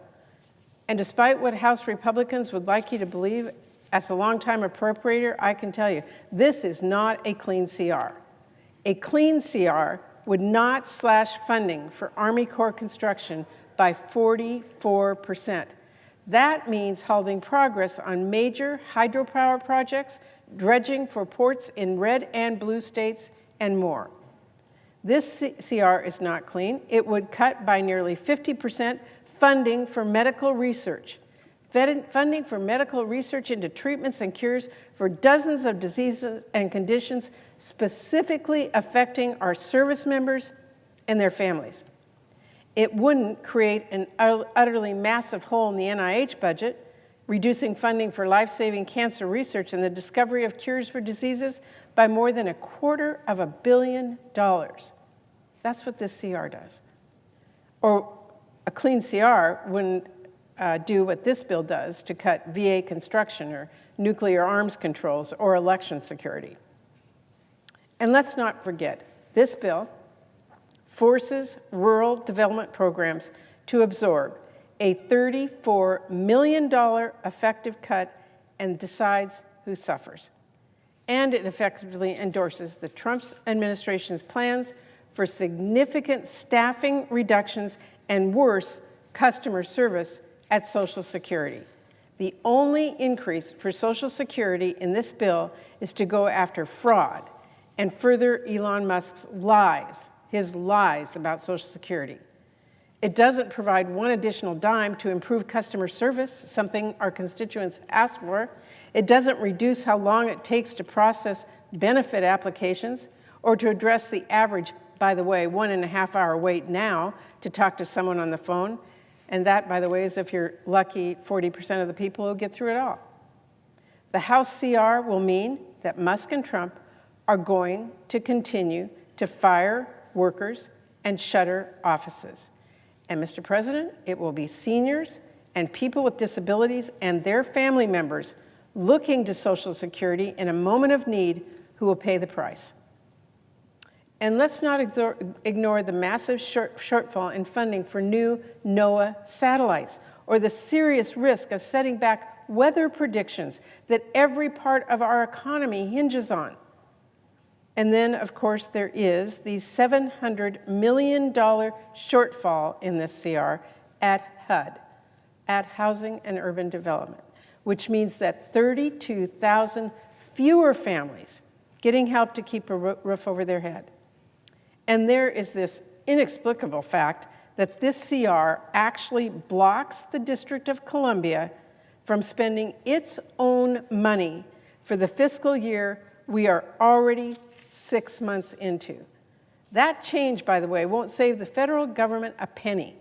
And despite what House Republicans would like you to believe, as a longtime appropriator, I can tell you, this is not a clean CR. A clean CR would not slash funding for Army Corps construction by 44%. That means halting progress on major hydropower projects, dredging for ports in red and blue states, and more. This CR is not clean. It would cut by nearly 50% funding for medical research. Funding for medical research into treatments and cures for dozens of diseases and conditions specifically affecting our service members and their families. It wouldn't create an utterly massive hole in the NIH budget, reducing funding for life-saving cancer research and the discovery of cures for diseases by more than $250 million. That's what this CR does. Or a clean CR wouldn't do what this bill does to cut VA construction or nuclear arms controls or election security. And let's not forget, this bill forces rural development programs to absorb a $34 million effective cut and decides who suffers. And it effectively endorses the Trump administration's plans for significant staffing reductions and worse customer service at Social Security. The only increase for Social Security in this bill is to go after fraud and further Elon Musk's lies, his lies about Social Security. It doesn't provide one additional dime to improve customer service, something our constituents asked for. It doesn't reduce how long it takes to process benefit applications or to address the average, by the way, 1.5-hour wait now to talk to someone on the phone. And that, by the way, is if you're lucky, 40% of the people will get through it all. The House CR will mean that Musk and Trump are going to continue to fire workers and shutter offices. And Mr. President, it will be seniors and people with disabilities and their family members looking to Social Security in a moment of need who will pay the price. And let's not ignore the massive shortfall in funding for new NOAA satellites or the serious risk of setting back weather predictions that every part of our economy hinges on. And then, of course, there is the $700 million shortfall in this CR at HUD, at Housing and Urban Development, which means that 32,000 fewer families getting help to keep a roof over their head. And there is this inexplicable fact that this CR actually blocks the District of Columbia from spending its own money for the fiscal year we are already 6 months into. That change, by the way, won't save the federal government a penny,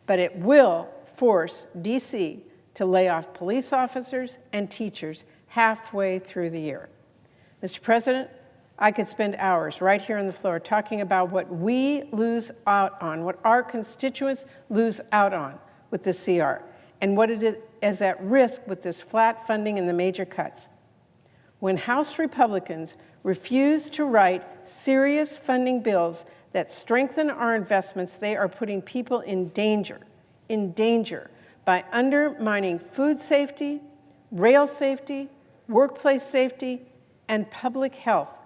but it will force DC to lay off police officers and teachers halfway through the year. Mr. President, I could spend hours right here on the floor talking about what we lose out on, what our constituents lose out on with this CR, and what it is at risk with this flat funding and the major cuts. When House Republicans refuse to write serious funding bills that strengthen our investments, they are putting people in danger by undermining food safety, rail safety, workplace safety, and public health.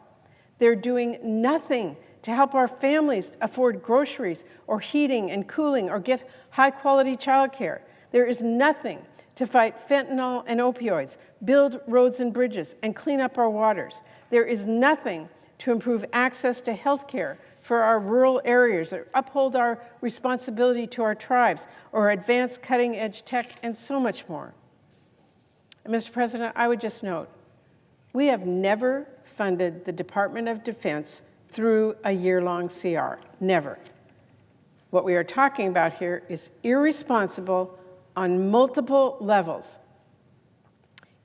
They're doing nothing to help our families afford groceries or heating and cooling or get high-quality childcare. There is nothing to fight fentanyl and opioids, build roads and bridges, and clean up our waters. There is nothing to improve access to health care for our rural areas, or uphold our responsibility to our tribes, or advance cutting-edge tech, and so much more. And Mr. President, I would just note, we have never funded the Department of Defense through a year-long CR, never. What we are talking about here is irresponsible on multiple levels.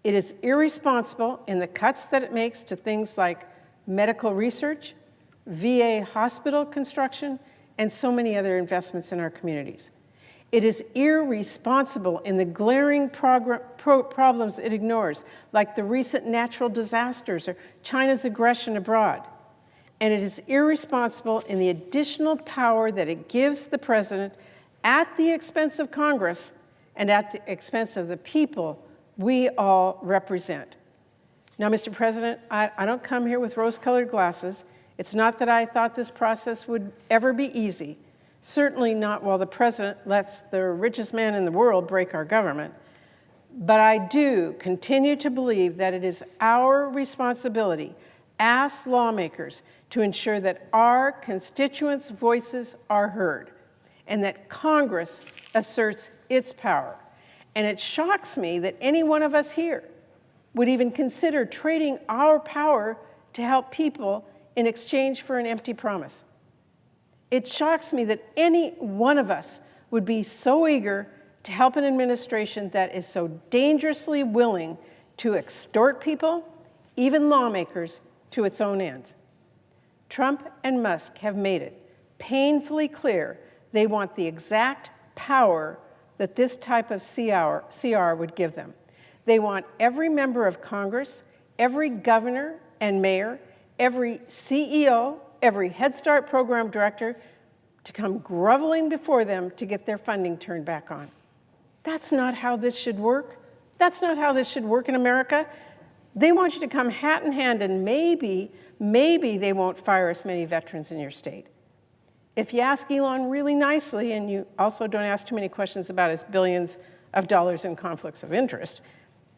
It is irresponsible in the cuts that it makes to things like medical research, VA hospital construction, and so many other investments in our communities. It is irresponsible in the glaring problems it ignores, like the recent natural disasters or China's aggression abroad. And it is irresponsible in the additional power that it gives the president at the expense of Congress and at the expense of the people we all represent. Now, Mr. President, I don't come here with rose-colored glasses. It's not that I thought this process would ever be easy, certainly not while the president lets the richest man in the world break our government. But I do continue to believe that it is our responsibility as lawmakers to ensure that our constituents' voices are heard and that Congress asserts its power. And it shocks me that any one of us here would even consider trading our power to help people in exchange for an empty promise. It shocks me that any one of us would be so eager to help an administration that is so dangerously willing to extort people, even lawmakers, to its own ends. Trump and Musk have made it painfully clear they want the exact power that this type of CR would give them. They want every member of Congress, every governor and mayor, every CEO, every Head Start program director to come groveling before them to get their funding turned back on. That's not how this should work. That's not how this should work in America. They want you to come hat in hand, and maybe they won't fire as many veterans in your state. If you ask Elon really nicely, and you also don't ask too many questions about his billions of dollars in conflicts of interest,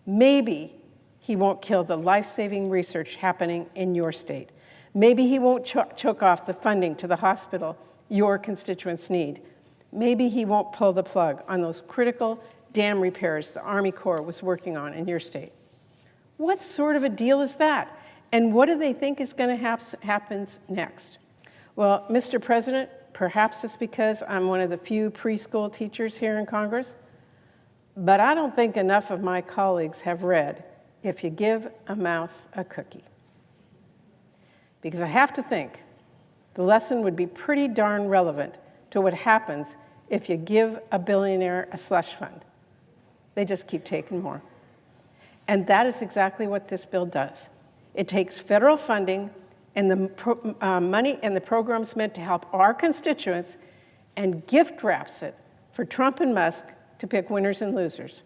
maybe he won't kill the life-saving research happening in your state. Maybe he won't choke off the funding to the hospital your constituents need. Maybe he won't pull the plug on those critical dam repairs the Army Corps was working on in your state. What sort of a deal is that? And what do they think is going to happen next? Well, Mr. President, perhaps it's because I'm one of the few preschool teachers here in Congress, but I don't think enough of my colleagues have read If You Give a Mouse a Cookie. Because I have to think the lesson would be pretty darn relevant to what happens if you give a billionaire a slush fund. They just keep taking more. And that is exactly what this bill does. It takes federal funding and the money and the programs meant to help our constituents and gift wraps it for Trump and Musk to pick winners and losers.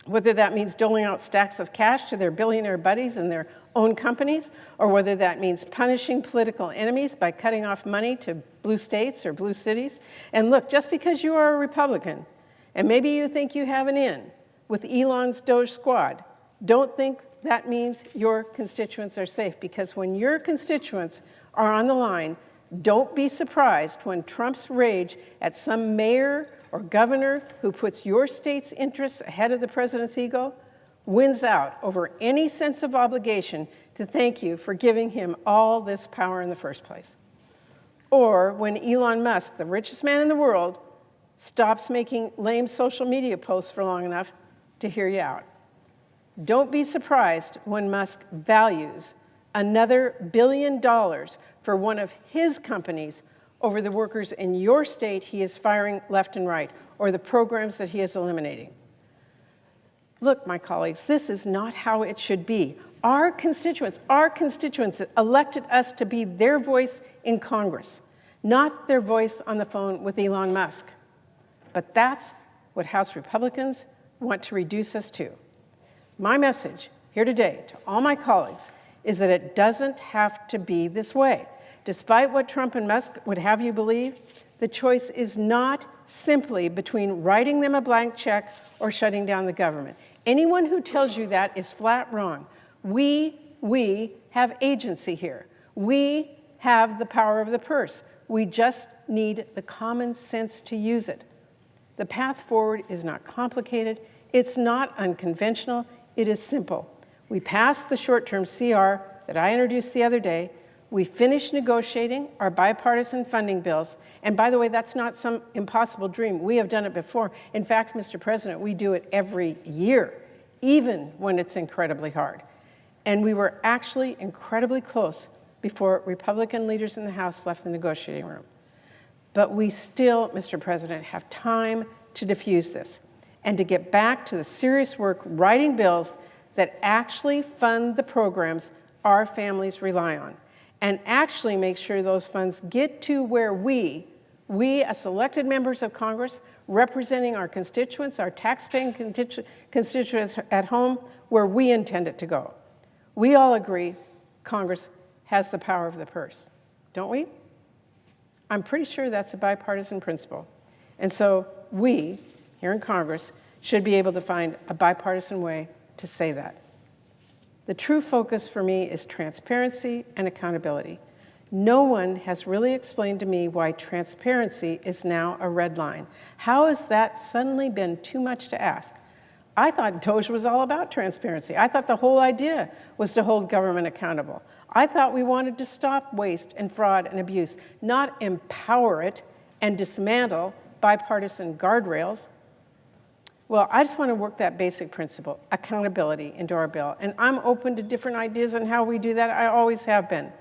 Whether that means doling out stacks of cash to their billionaire buddies and their own companies, or whether that means punishing political enemies by cutting off money to blue states or blue cities. And look, just because you are a Republican, and maybe you think you have an in with Elon's Doge squad, don't think that means your constituents are safe, because when your constituents are on the line, don't be surprised when Trump's rage at some mayor or governor who puts your state's interests ahead of the president's ego wins out over any sense of obligation to thank you for giving him all this power in the first place. Or when Elon Musk, the richest man in the world, stops making lame social media posts for long enough to hear you out. Don't be surprised when Musk values another $1 billion for one of his companies over the workers in your state he is firing left and right, or the programs that he is eliminating. Look, my colleagues, this is not how it should be. Our constituents elected us to be their voice in Congress, not their voice on the phone with Elon Musk. But that's what House Republicans want to reduce us to. My message here today to all my colleagues is that it doesn't have to be this way. Despite what Trump and Musk would have you believe, the choice is not simply between writing them a blank check or shutting down the government. Anyone who tells you that is flat wrong. We have agency here. We have the power of the purse. We just need the common sense to use it. The path forward is not complicated. It's not unconventional. It is simple. We passed the short-term CR that I introduced the other day. We finished negotiating our bipartisan funding bills. And by the way, that's not some impossible dream. We have done it before. In fact, Mr. President, we do it every year, even when it's incredibly hard. And we were actually incredibly close before Republican leaders in the House left the negotiating room. But we still, Mr. President, have time to diffuse this and to get back to the serious work writing bills that actually fund the programs our families rely on, and actually make sure those funds get to where we as elected members of Congress, representing our constituents, our taxpaying constituents at home, where we intend it to go. We all agree Congress has the power of the purse, don't we? I'm pretty sure that's a bipartisan principle. And so we, here in Congress, should be able to find a bipartisan way to say that. The true focus for me is transparency and accountability. No one has really explained to me why transparency is now a red line. How has that suddenly been too much to ask? I thought Doge was all about transparency. I thought the whole idea was to hold government accountable. I thought we wanted to stop waste and fraud and abuse, not empower it and dismantle bipartisan guardrails. Well, I just want to work that basic principle, accountability, into our bill. And I'm open to different ideas on how we do that. I always have been.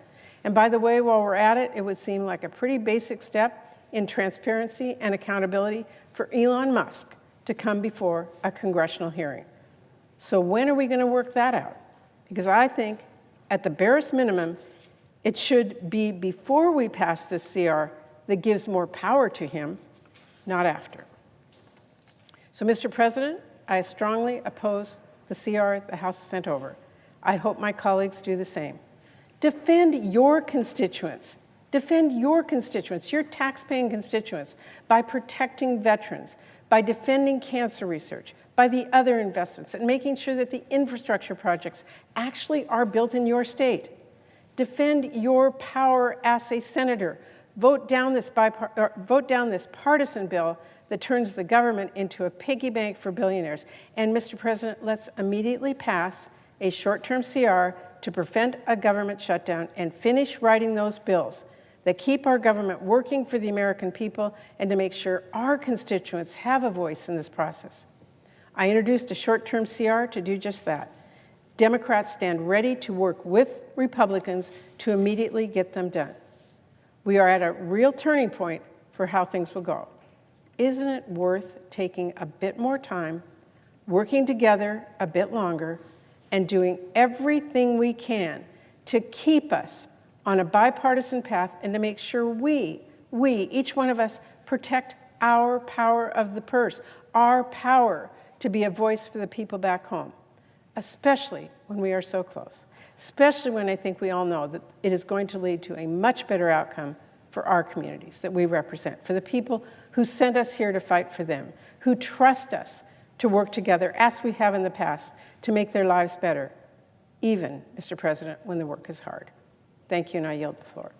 And by the way, while we're at it, it would seem like a pretty basic step in transparency and accountability for Elon Musk to come before a congressional hearing. So when are we going to work that out? Because I think, at the barest minimum, it should be before we pass this CR that gives more power to him, not after. So, Mr. President, I strongly oppose the CR the House sent over. I hope my colleagues do the same. Defend your constituents. Defend your constituents, your tax-paying constituents, by protecting veterans, by defending cancer research, by the other investments, and making sure that the infrastructure projects actually are built in your state. Defend your power as a senator. Vote down this partisan bill that turns the government into a piggy bank for billionaires. And Mr. President, let's immediately pass a short-term CR to prevent a government shutdown and finish writing those bills that keep our government working for the American people and to make sure our constituents have a voice in this process. I introduced a short-term CR to do just that. Democrats stand ready to work with Republicans to immediately get them done. We are at a real turning point for how things will go. Isn't it worth taking a bit more time, working together a bit longer, and doing everything we can to keep us on a bipartisan path and to make sure we, each one of us, protect our power of the purse, our power to be a voice for the people back home, especially when we are so close, especially when I think we all know that it is going to lead to a much better outcome for our communities that we represent, for the people who sent us here to fight for them, who trust us to work together, as we have in the past, to make their lives better, even, Mr. President, when the work is hard. Thank you, and I yield the floor.